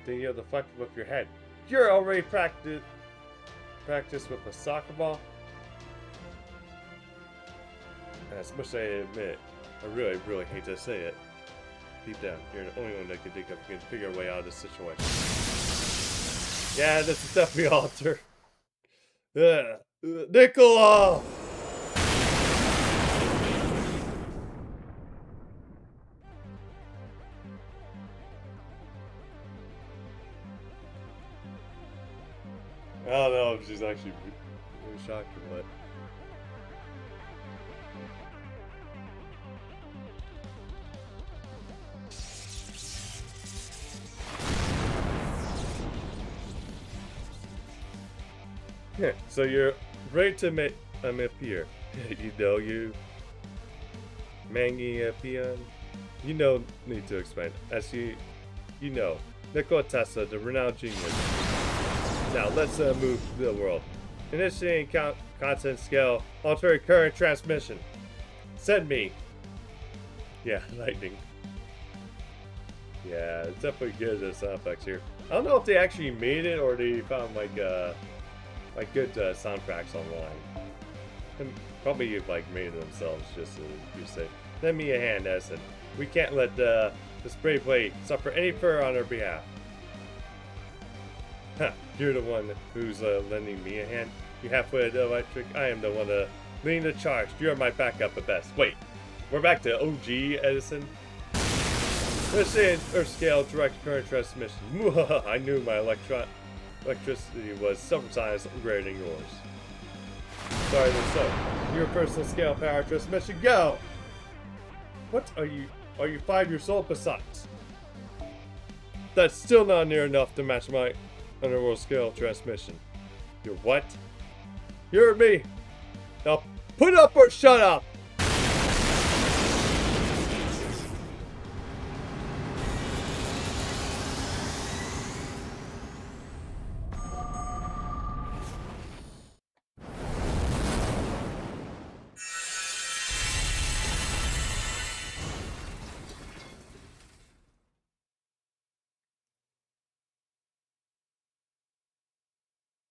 you deflect with your head? You're already practice with a soccer ball? As much as I admit, I really, really hate to say it. Deep down, you're the only one that can think of can figure a way out of this situation. Yeah, this is definitely Alter. Nicola! I don't know if she's actually really shocked or what. Yeah, so you're ready to appear. You know you. Mangy peon. You know, need to explain. As you know, Nikola Tesla, the renowned genius. Now let's move to the world. Initiating constant scale alternate current transmission. Send me. Yeah, lightning. Yeah, it's definitely good as sound effects here. I don't know if they actually made it or they found like good soundtracks online. And probably like made it themselves just to be safe. Lend me a hand, Edison. We can't let this brave blade suffer any further on our behalf. Huh, you're the one who's lending me a hand. You half-witted electric. I am the one leading the charge. You're my backup at best. Wait, we're back to OG Edison. This is Earth-scale direct current transmission. I knew my electricity was several times greater than yours. Sorry, so your personal scale power transmission, go! What are you 5 years old besides? That's still not near enough to match my underworld scale transmission. You're what? You heard me! Now put up or shut up!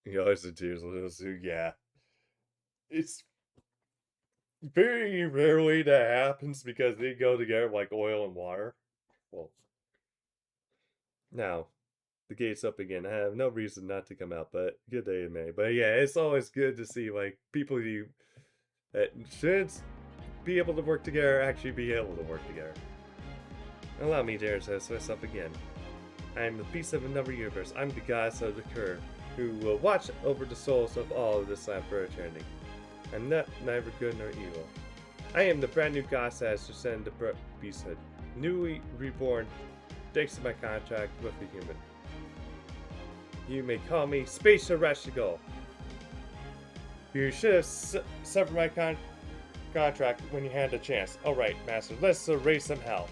He always in tears, little Sue. Yeah. It's very rarely that happens because they go together like oil and water. Well, now the gate's up again. I have no reason not to come out, but good day in May. But yeah, it's always good to see like people you that should be able to work together actually be able to work together. Allow me to introduce myself again. I am the piece of another universe. I'm the goddess of the curve, who will watch over the souls of all of this land for eternity. I'm neither good nor evil. I am the brand new goddess that has descended the beasthood, newly reborn thanks to my contract with the human. You may call me Space Irrational. You should have severed my contract when you had a chance. Alright, Master, let's raise some hell.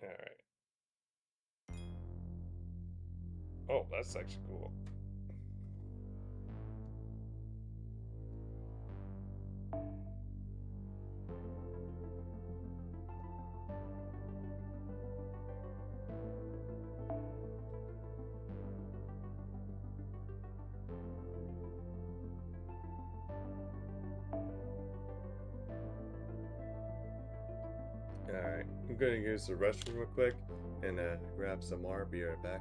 Alright. Oh, that's actually cool. Alright. Alright, I'm gonna use the restroom real quick and grab some more. Be right back.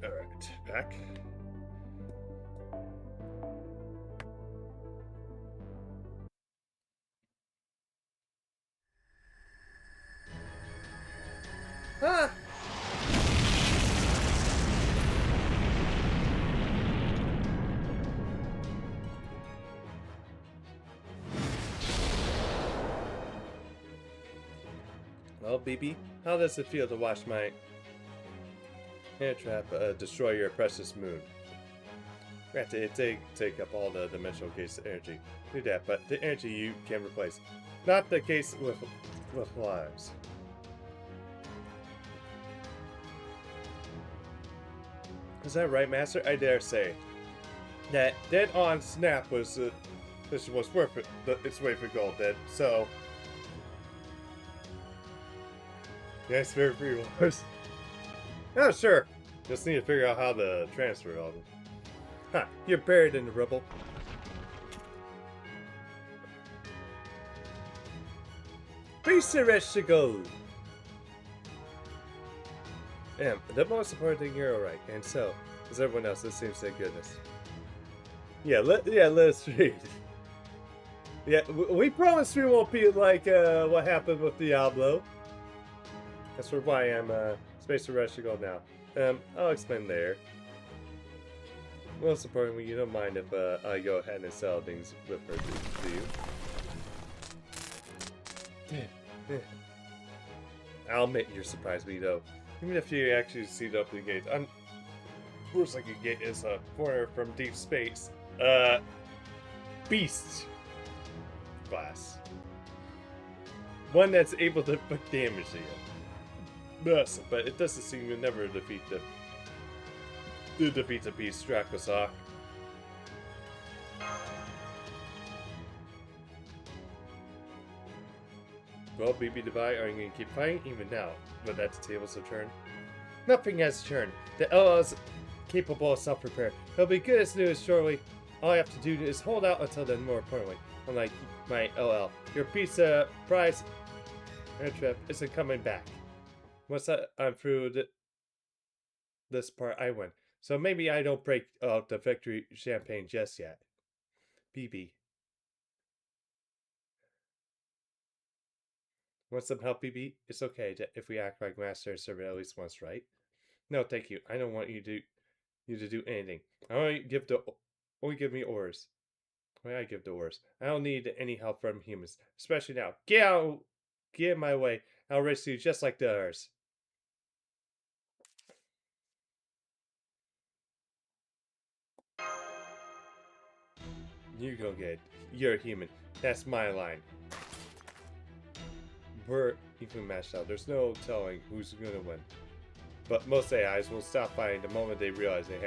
Alright, back. Ah! Well, BB, how does it feel to watch my air trap destroy your precious moon? Granted, it take up all the dimensional case energy. Do that, but the energy you can replace. Not the case with lives. Is that right, Master? I dare say that dead on snap was this was worth it, its weight for gold. Dead, so yes, very free wars. Oh, sure. Just need to figure out how to transfer all of them. Ha! You're buried in the rubble. Please the rest to go. The most important thing, you're alright, and so is everyone else. It seems, thank goodness. Yeah, let's read. Yeah, we promise we won't be like what happened with Diablo. That's why I'm space to rush to go now. I'll explain later. Most importantly, you don't mind if I go ahead and sell things with her, do you? I'll admit you're surprised me though. Even if you actually see up the gate, looks like a gate is a corner from deep space. Beast class. One that's able to put damage to you. Yes, but it doesn't seem to never defeat the beast Dracosoc. Well, BB Divide, are you going to keep fighting even now? But that's the tables have turned. Nothing has turned. The LL is capable of self-repair. He'll be good as new as shortly. All I have to do is hold out until then, more importantly. Unlike my LL, your pizza prize air trip isn't coming back. Once I'm through this part, I win. So maybe I don't break out the victory champagne just yet. BB. Want some help, BB? It's okay if we act like master and servant at least once, right? No, thank you. I don't want you to do anything. I only give me orders. I give the orders. I don't need any help from humans, especially now. Get out! Get in my way. I'll rescue you just like the others. You go get it. You're a human. That's my line. We're even matched out. There's no telling who's gonna win. But most AIs will stop fighting the moment they realize they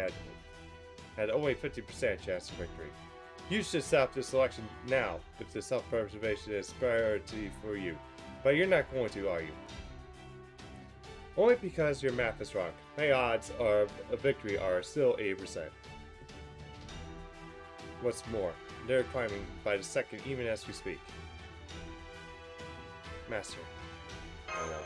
had only 50% chance of victory. You should stop this selection now if the self-preservation is priority for you. But you're not going to, are you? Only because your math is wrong. My odds of a victory are still 80%. What's more, they're climbing by the second even as we speak. Master. I know.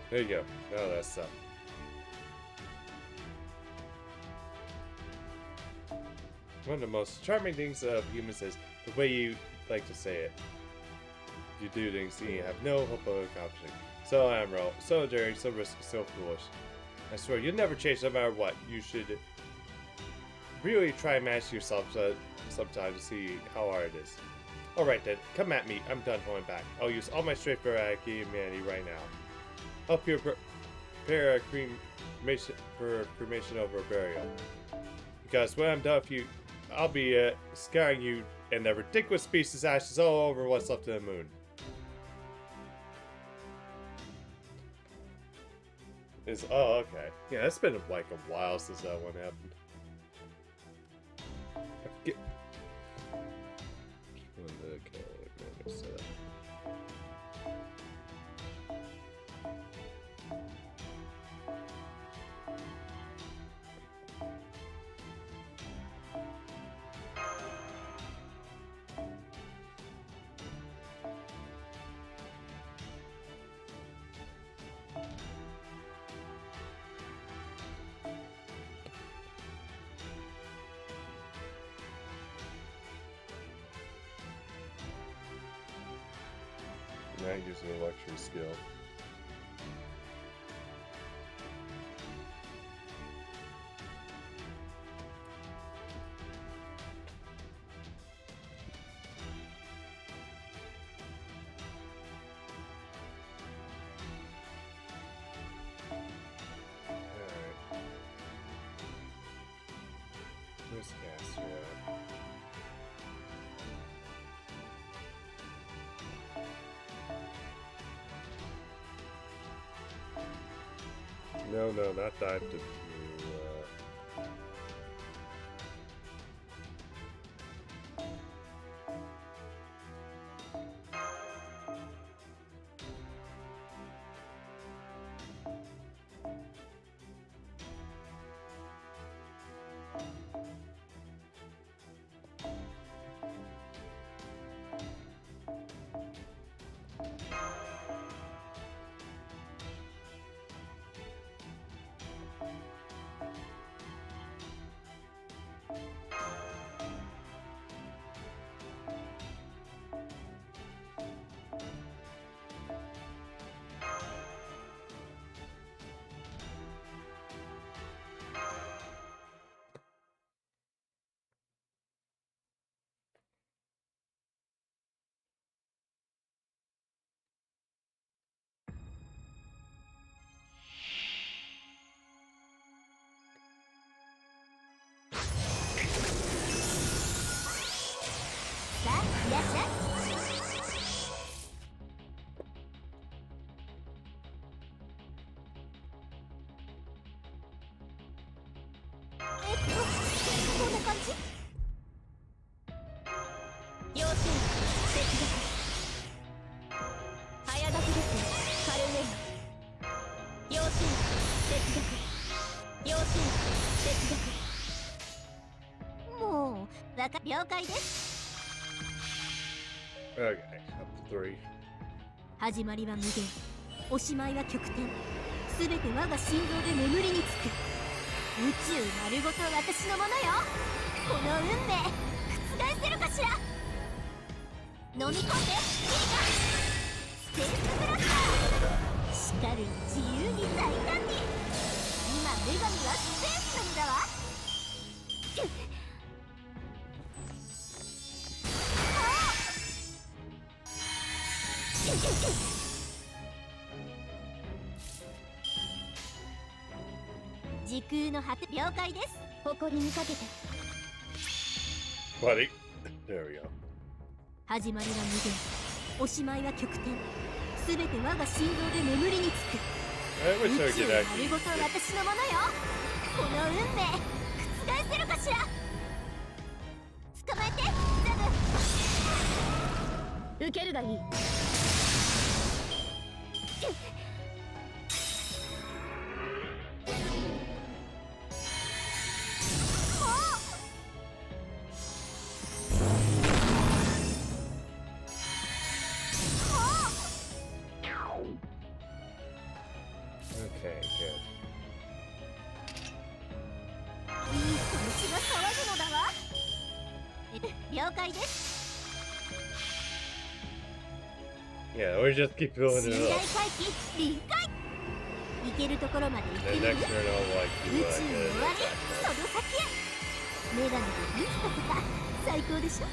There you go. Now that's up. One of the most charming things of humans is the way you like to say it. You do things you have no hope of accomplishing. So admirable, so daring, so risky, so foolish. I swear, you'll never change no matter what. You should really try and manage yourself sometime to see how hard it is. Alright then, come at me. I'm done holding back. I'll use all my strength for humanity right now. Help you prepare a cremation over burial. Because when I'm done with you, I'll be scaring you and the ridiculous species ashes all over what's left of the moon. Oh, okay. Yeah, it's been like a while since that one happened. Now using a luxury skill. Alright. Where's Caster at? No, not dive to か了解です。 Okay, up to 3. 始まりは無限、おしまいは極点。すべて我が心臓で眠りにつく。宇宙丸ごと私のものよ。この運命覆せるかしら。飲み込んでいいか。スペースブラスター、しかる自由に大胆に。今女神はスペースの身だわ。時空の果て了解です。誇りにかけて。 Buddy. There we go. 始まりは無限、おしまいは極点。すべて我が心臓で眠りにつく。 I 宇 wish I 宙 could 丸 actually. ごと私のものよ。この運命覆せるかしら。捕まえてザグ。受けるがいい。Okay, good. いい気持ちが騒ぐのだわ。了解です。 Yeah, or just keep filling 信 it 頼 up. 回帰臨界。行けるところまで行って The みる。 next turn I'll like 宇 do 宙の like 終わり、その先へ。女神でギフトとか最高でしょ。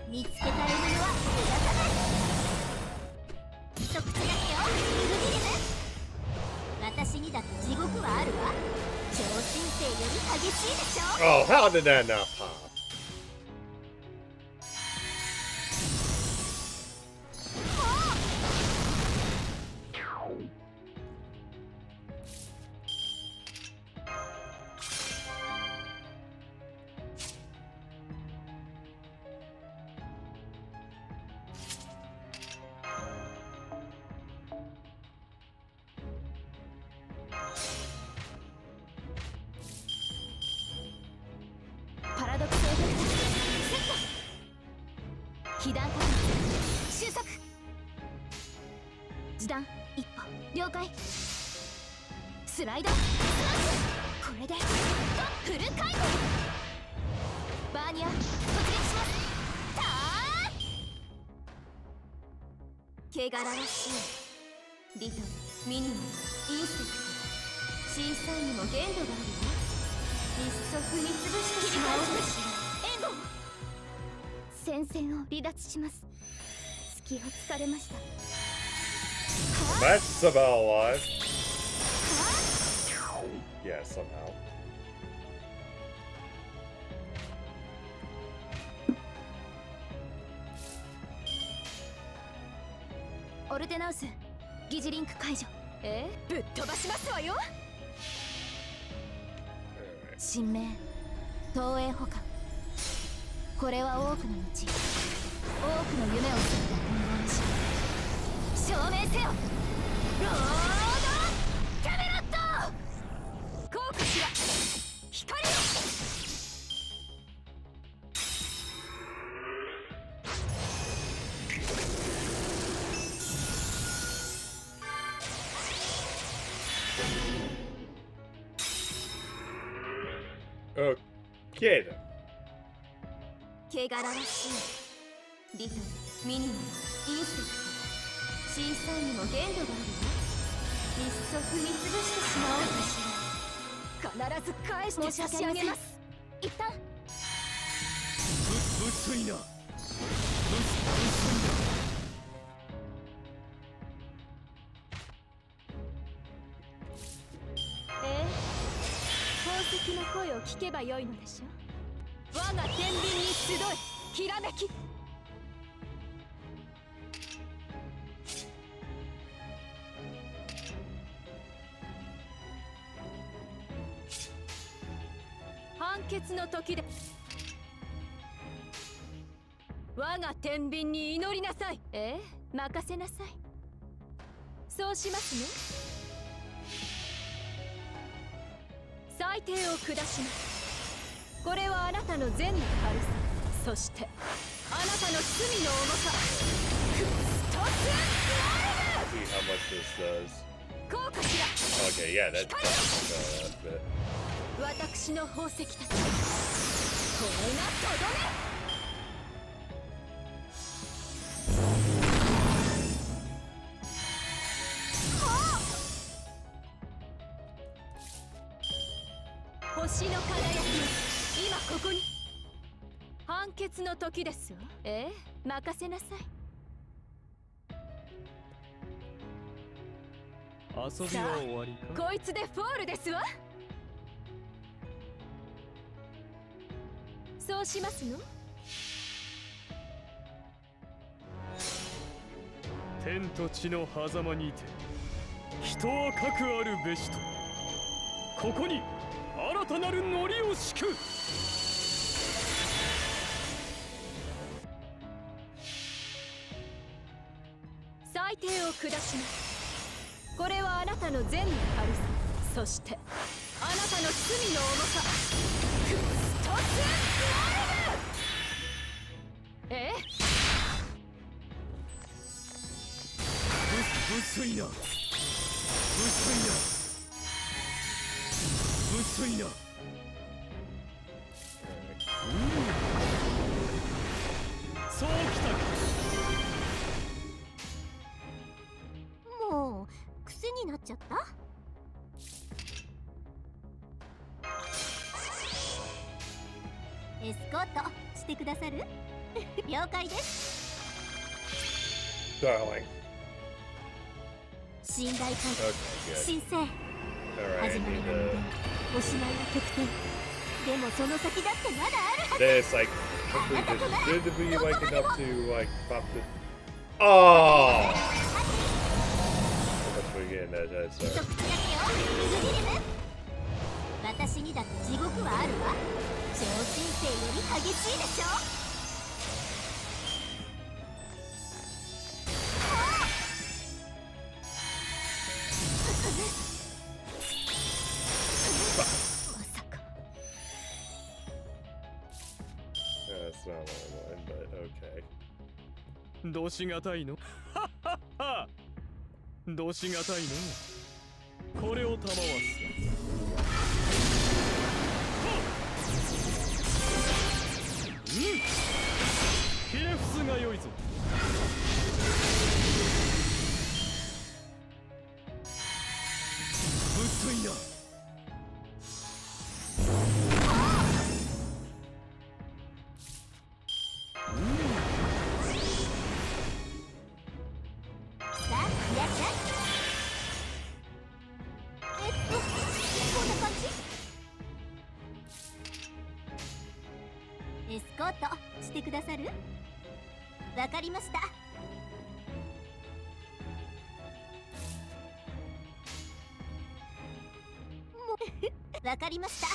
見つけた獲物は逃がさない。一口だけよ、ウルギリム。私にだって地獄はあるわ。超新星より激しいでしょ。 Oh, how did that not pop?スライドスマッシュ。これでフル回転。バーニア突撃します。ターン。汚らわしい。リトル、ミニモン、インセクト、小さいにも限度があるわ。いっそ踏み潰してしまおうかしら。エンド。戦線を離脱します。隙を突かれました。 That's somehow alive. Yeah, somehow. オルテナウス、疑似リンク解除。ぶっ飛ばしますわよ。 Alright. 神明、東映保管。これは多くの道、多くの夢を背負った本願し。証明せよ。ロードキャメロット。効果しら光よ。Okay then. 汚らわしい。リトル、ミニモン、インセクト、小さいにも限度があるわ。いっそ踏み潰してしまおうかしら。必ず返して差し上げます。一旦薄いな。薄いな。宝石の声を聞けばよいのでしょ。我が天秤に集い、きらめき。判決の時で。我が天秤に祈りなさい。任せなさい。そうしますね。裁定を下します。これはあなたの善の軽さ、そしてあなたの罪の重さ。クストス See how much this does. こうかしら。 Okay, yeah, that's a bit. 私の宝石たち、これがとどめ。星の輝き、今ここに。判決の時ですわ。任せなさい。遊びは終わりか。こいつでフォールですわ。そうしますの？天と地の狭間にて人はかくあるべしと、ここに新たなるノリを敷く。裁定を下します。これはあなたの善の軽さ、そしてあなたの罪の重さ。クストスモルル。薄いな、薄いな、薄いな。そうきたか。もう癖になっちゃった。エスコートしてくださる？了解です。 Darling. 信頼関 Okay, 係 good. 申請 Alright, 始まり need なので おしまいは極点。でもその先だってまだあるはず。 this, like, hopefully this did be like enough to, like, pop the. Oh! How much we getting that, 一 sorry. 口だけよ、グリルム。私にだって地獄はあるわ。超新星より激しいでしょ。まさか。 That's not what I wanted, but okay. どしがたいの。はっはっは。どしがたいの。これを賜す。ひれ伏すがよいぞ。薄いな。さあ、いらっしゃい。こんな感じ？エスコートしてくださる？わかりました。わかりました。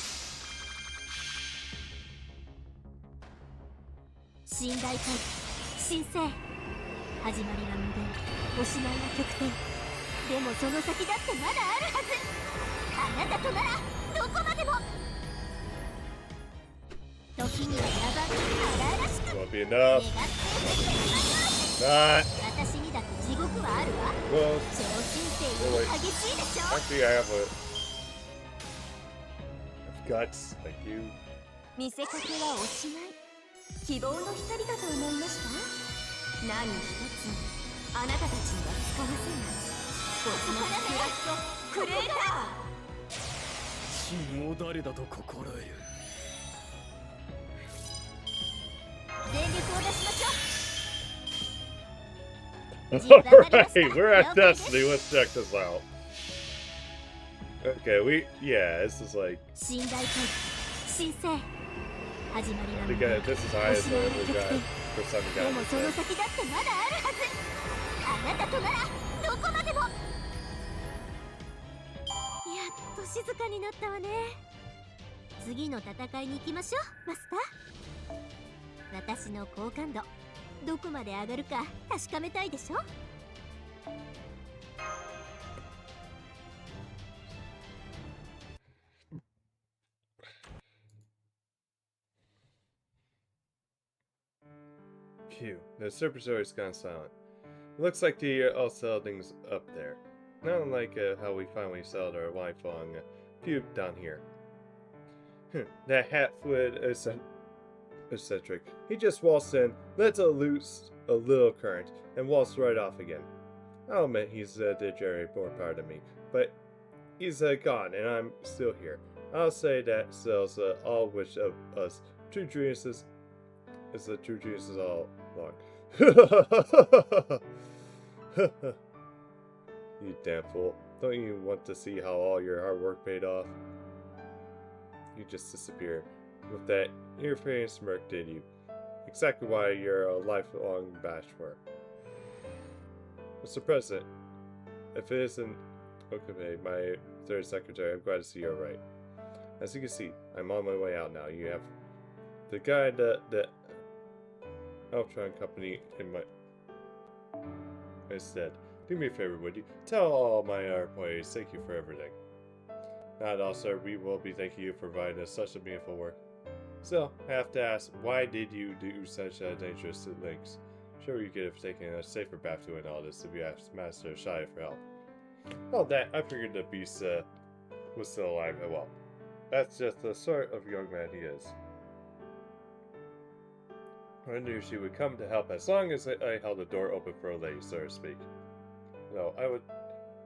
信頼回復申請。始まりは無限、おしまいは極点。でもその先だってまだあるはず。あなたとならどこまでも。時には野蛮に荒々しく Won't be 願 enough. ってみて Not. 私にだって地獄はあるわ。 Well, 超新星より激しいでしょ。 actually, I have guts. Thank you. 見せかけはおしまい。希望の光だと思いました。何一つあなたたちには使わせない。僕のスクラットクレーター。真を誰だと心得る。全力を出しましょう。 Alright, we're at Destiny. Let's check this out. Okay, this is like. 信頼回復申請。始まりは I 無 think 限、 this is お highest しまい I は ever 極 got 点。 for some でも guy. その先だってまだあるはず。あなたとならどこまでも。やっと静かになったわね。次の戦いに行きましょう、マスター。私の好感度どこまで上がるか確かめたいでしょ。Phew, the observatory's gone silent. It looks like the all things up there. Not unlike how we finally settled our lifelong feud down here. That hat-footed eccentric. He just waltzed in, let loose a little current, and waltzed right off again. I'll admit he's the Jerry more part of me, but he's gone, and I'm still here. I'll say that sells all which of us true geniuses is the true geniuses all along. You damn fool. Don't you want to see how all your hard work paid off? You just disappeared. With that ear-failing smirk, did you? Exactly why you're a lifelong bachelor. Mr. President, if it isn't okay, my third secretary, I'm glad to see you're right. As you can see, I'm on my way out now. You have the guy that the Ultron company in my instead. Do me a favor, would you? Tell all my employees thank you for everything. Not at all, sir. We will be thanking you for providing us such a meaningful work. Still, I have to ask, why did you do such dangerous things? Sure, you could have taken a safer path doing all this if you asked Master Shai for help. All that, I figured the beast was still alive. Well, that's just the sort of young man he is. I knew she would come to help as long as I held the door open for a lady, so to speak. No, I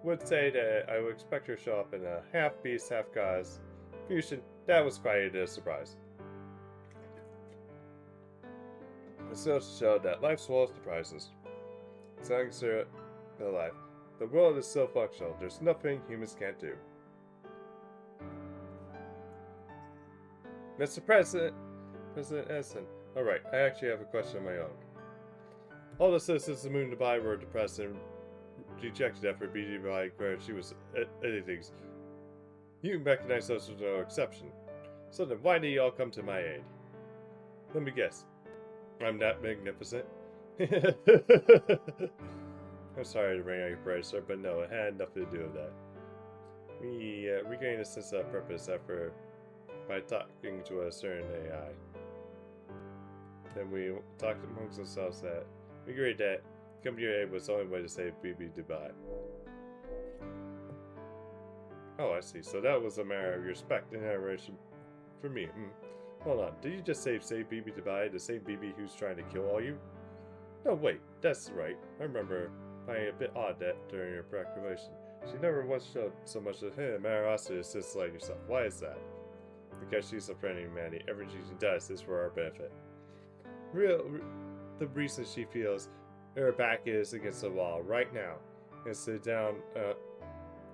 would say that I would expect her to show up in a half-beast, half-gods fusion. That was quite a surprise. It still showed that life's full of surprises. As long as they're alive, the world is still functional. There's nothing humans can't do. Mr. President Edison. Alright, I actually have a question of my own. All the citizens of Moon Dubai were depressed and dejected after beating by where she was editing. You recognize those as no exception. So then why do you all come to my aid? Let me guess. I'm that magnificent? I'm sorry to bring out your praise, sir, but no, it had nothing to do with that. We regained a sense of purpose by talking to a certain AI. Then we talked amongst ourselves that we agreed that coming to your aid was the only way to save BB Dubai. Oh, I see. So that was a matter of respect and admiration for me. Hold on. Did you just save BB Dubai, the same BB who's trying to kill all you? No, wait. That's right. I remember finding it a bit odd that during your proclamation, she never once showed so much of animosity to sisters like yourself. Why is that? Because she's a friend of humanity. Everything she does is for our benefit. The reason she feels her back is against the wall right now is down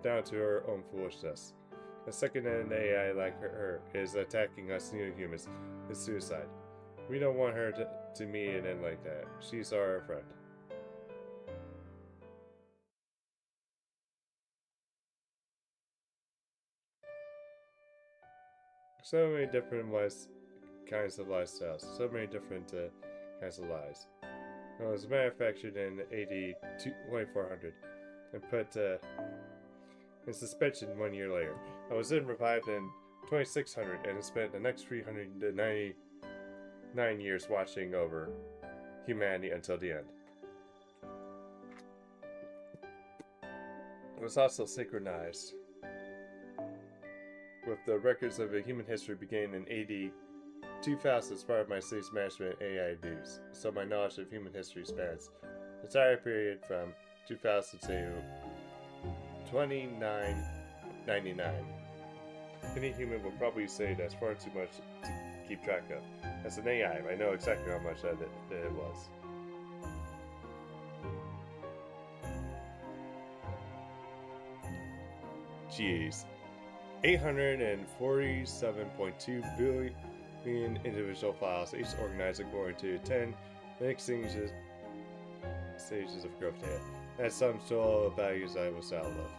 to her own foolishness. The second an AI like her is attacking us new humans is suicide. We don't want her to meet an end like that. She's our friend. So many different kinds of lifestyles. So many different kinds of lies. It was manufactured in AD 2400 and put in suspension 1 year later. I was then revived in 2600 and spent the next 399 years watching over humanity until the end. It was also synchronized with the records of human history beginning in AD 2000 as part of my city's management AI duties, so my knowledge of human history spans the entire period from 2000 to 2999. Any human will probably say that's far too much to keep track of. As an AI, I know exactly how much that it was. Jeez. 847.2 billion individual files, each organized according to 10 stages of growth data. That's some total values I was out of.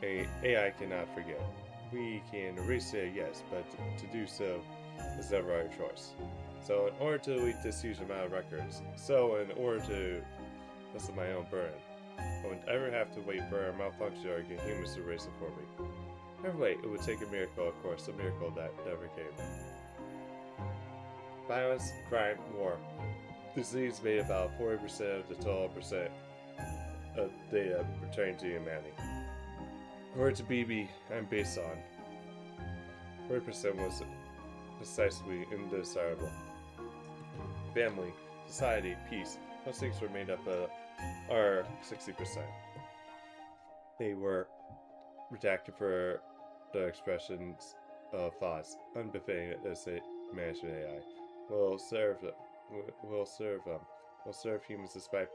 AI cannot forget. We can erase it, yes, but to do so is never our choice. So in order to delete this huge amount of records, lessen my own burden, I wouldn't ever have to wait for a malfunction or get humans to erase it for me. Never wait, it would take a miracle, of course, a miracle that never came. Violence, crime, war. Disease made about 40% of the total percent of data pertaining to humanity. According to BB, I'm based on 40% was decisively undesirable. Family, society, peace, those things were made up of our 60%. They were redacted for the expressions of thoughts unbefitting as a management AI. Will serve humans despite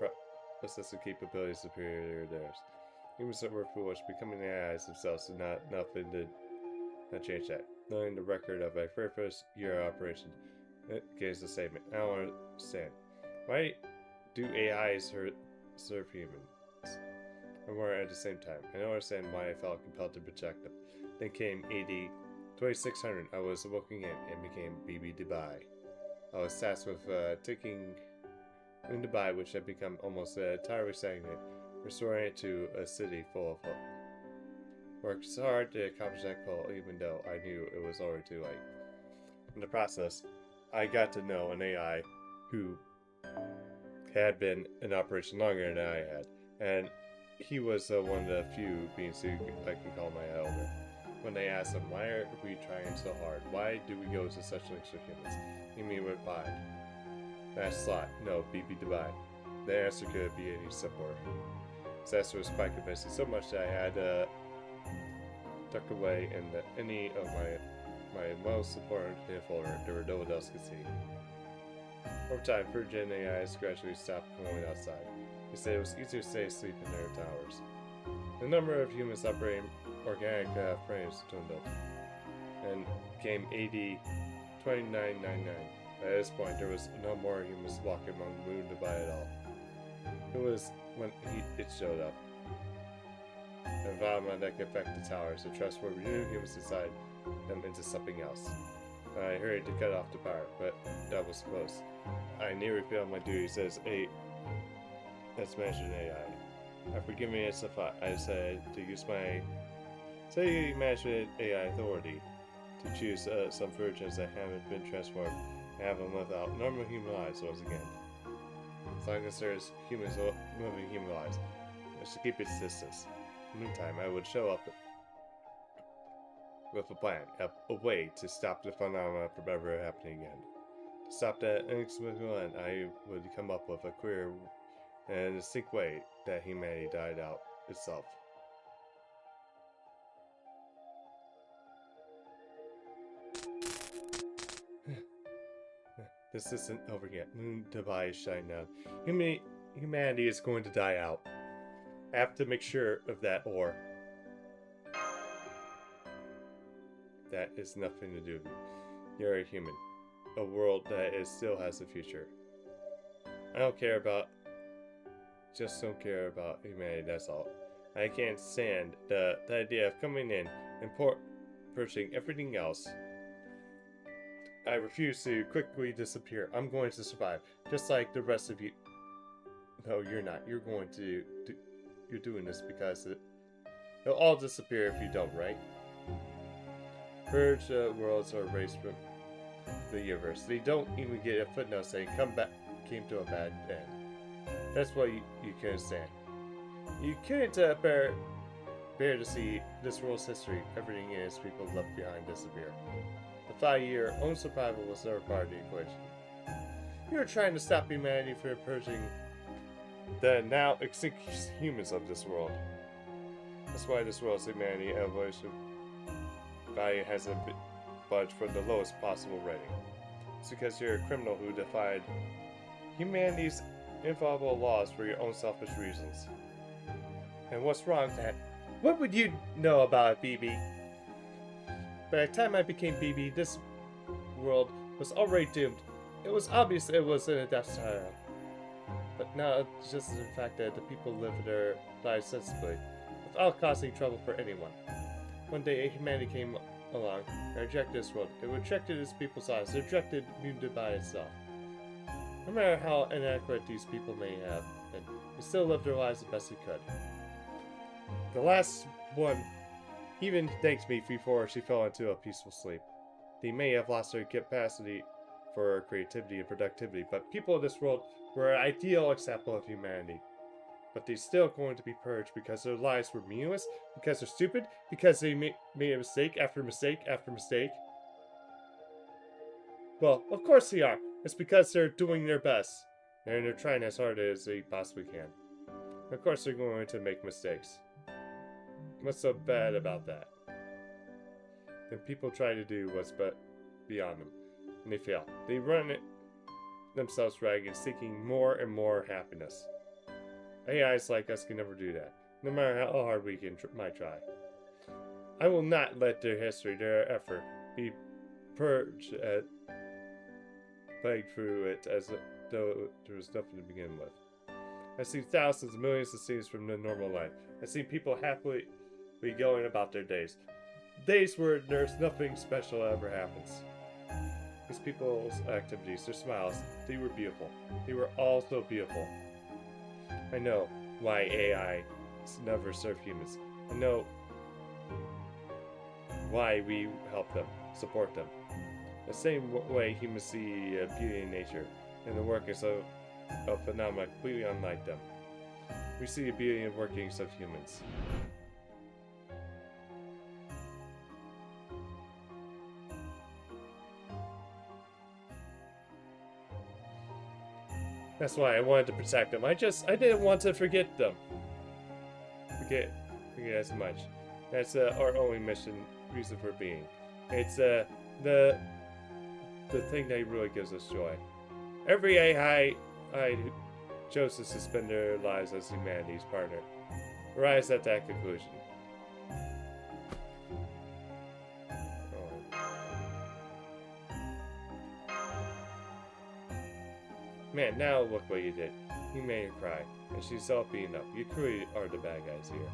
processing capabilities superior to theirs. Humans that were foolish, becoming AIs themselves, did nothing did not change that. Knowing the record of my first year of operation, it gives a statement. I don't understand. Why do AIs serve humans? And more at the same time. I don't understand why I felt compelled to protect them. Then came AD 2600. I was walking in and became BB Dubai. I was tasked with taking in Dubai, which had become almost entirely stagnant, restoring it to a city full of hope. Worked so hard to accomplish that goal, even though I knew it was already too late. In the process, I got to know an AI who had been in operation longer than I had, and he was one of the few beings who I can call my elder. When they asked him, why are we trying so hard? Why do we go to such lengths for humans? He replied, Mash Slot, no, BB Dubai. The answer could be any simpler. His answer was quite convincing, so much that I had tucked away in any of my most important folder that no one else could see. Over time, Virgin AIs gradually stopped going outside. They said it was easier to stay asleep in their towers. The number of humans operating organic frames dwindled, and became AD 2999. At this point, there was no more humans walking among Moon Dubai at all. It was when it showed up. An environment that could affect the towers, a trust where new humans decide them into something else. I hurried to cut off the power, but that was close. I nearly failed my duties as management AI. After giving it a thought, I decided to use my management AI authority to choose some virgins that haven't been transformed and have them without normal human lives once again. As long as there's humans living human lives, I should keep its distance. In the meantime, I would show up with a plan, a way to stop the phenomenon from ever happening again. To stop that inexplicable end, I would come up with a clear and distinct way that humanity died out itself. This isn't over yet. Moon Dubai is shining down. Humanity is going to die out. I have to make sure of that, or that is nothing to do with you. You're a human. A world that still has a future. I don't care about... Just don't care about humanity, that's all. I can't stand the idea of coming in and purging everything else. I refuse to quickly disappear. I'm going to survive, just like the rest of you. No, you're not. You're going to... You're doing this because they'll all disappear if you don't, right? Purge worlds are erased from the universe. They don't even get a footnote saying came to a bad end. That's what you can't stand. You can't bear to see this world's history, everything in its people left behind disappear. The 5 year own survival was never part of the equation. You're trying to stop humanity from purging the now extinct humans of this world. That's why this world's humanity evolution value hasn't budged from the lowest possible rating. It's because you're a criminal who defied humanity's infallible laws for your own selfish reasons. And what's wrong with that? What would you know about it, BB? By the time I became BB, this world was already doomed. It was obvious it was in a death spiral. But now it's just the fact that the people live their lives sensibly, without causing trouble for anyone. One day, humanity came along and rejected this world. It rejected its people's lives. It rejected Multistreamed itself. No matter how inadequate these people may have been, they still lived their lives the best they could. The last one even thanked me before she fell into a peaceful sleep. They may have lost their capacity for creativity and productivity, but people in this world were an ideal example of humanity. But they're still going to be purged because their lives were meaningless, because they're stupid, because they made a mistake after mistake after mistake. Well, of course they are. It's because they're doing their best, and they're trying as hard as they possibly can. Of course they're going to make mistakes. What's so bad about that? And people try to do what's beyond them, and they fail. They run it themselves ragged, seeking more and more happiness. AIs like us can never do that, no matter how hard we might try. I will not let their history, their effort, be purged, plagued through it as though there was nothing to begin with. I've seen thousands, millions of scenes from the normal life. I've seen people happily going about their days. Days where there's nothing special ever happens. These people's activities, their smiles, they were beautiful. They were all so beautiful. I know why AI never serve humans. I know why we help them, support them. The same way humans see beauty in nature and the workings of phenomena completely unlike them. We see the beauty and workings of humans. That's why I wanted to protect them. I didn't want to forget them. Forget as much. That's our only reason for being. It's the thing that really gives us joy. Every AI who chose to suspend their lives as humanity's partner arrives at that conclusion. Man, now look what you did. You made her cry, and she's all beaten up. You clearly are the bad guys here.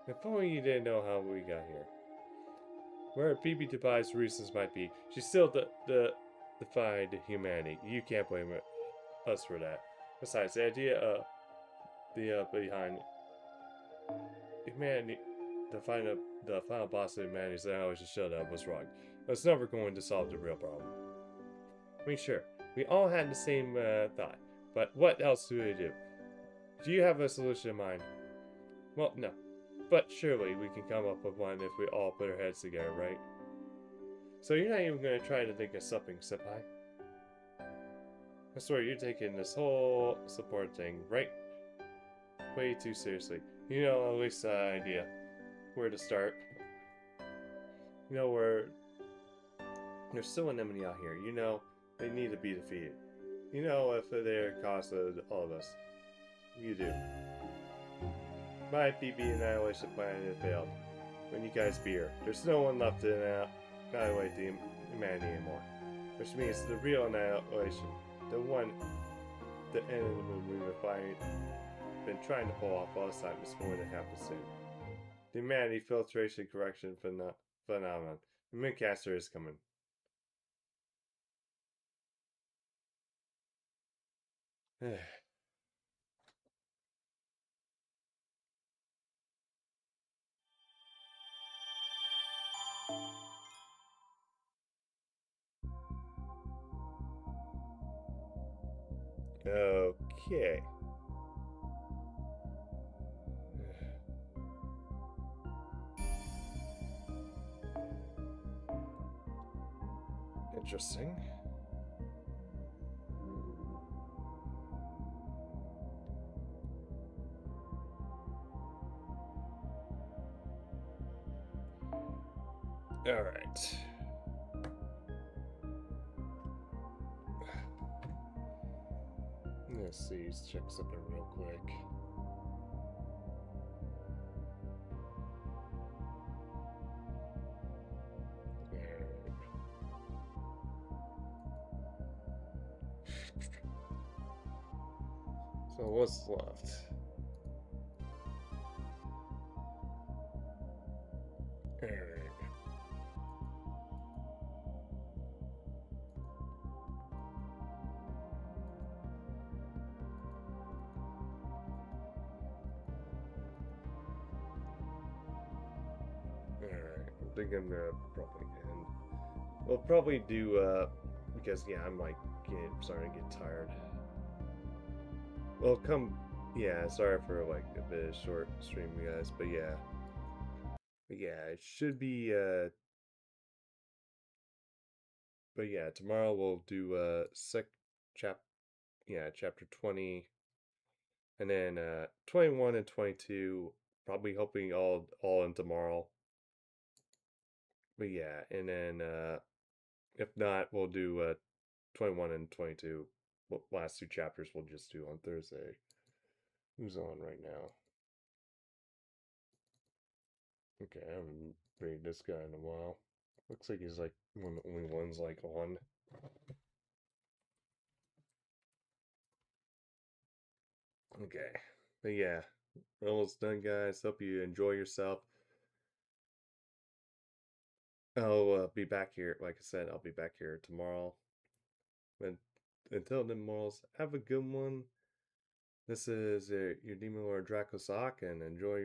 If only you didn't know how we got here. Where BB Dubai's reasons might be, she still defied humanity. You can't blame us for that. Besides, the idea behind humanity, the final boss of humanity is that always just showed up was wrong. It's never going to solve the real problem. I mean, sure, we all had the same thought, but what else do we do? Do you have a solution in mind? Well, no. But surely we can come up with one if we all put our heads together, right? So you're not even going to try to think of something, Senpai? I swear, you're taking this whole support thing right way too seriously. You know, at least an idea where to start. You know, where there's still an enemy out here. You know, they need to be defeated. You know, if they're cost of all of us. You do. My BB annihilation plan had failed. When you guys be here, there's no one left to annihilate the humanity anymore. Which means the real annihilation, the one, the end of the moon we've been trying to pull off all this time, is going to happen soon. The humanity filtration correction phenomenon. The Mooncaster is coming. Okay. Interesting. All right. Let's see, let's check something real quick. So what's left? Alright. I think I'm gonna probably end. We'll probably do because yeah, I'm like starting to get tired. Well, yeah. Sorry for like a bit of short stream, you guys, but yeah, it should be But yeah, tomorrow we'll do chapter 20, and then 21 and 22, probably hoping all in tomorrow. But yeah, and then if not, we'll do 21 and 22. Well, last two chapters we'll just do on Thursday. Who's on right now? Okay, I haven't read this guy in a while. Looks like he's like one of the only ones like on. Okay. But yeah, we're almost done, guys. Hope you enjoy yourself. I'll be back here. Like I said, I'll be back here tomorrow. But until then, morals, have a good one. This is your Demon Lord Draco Sock, and enjoy your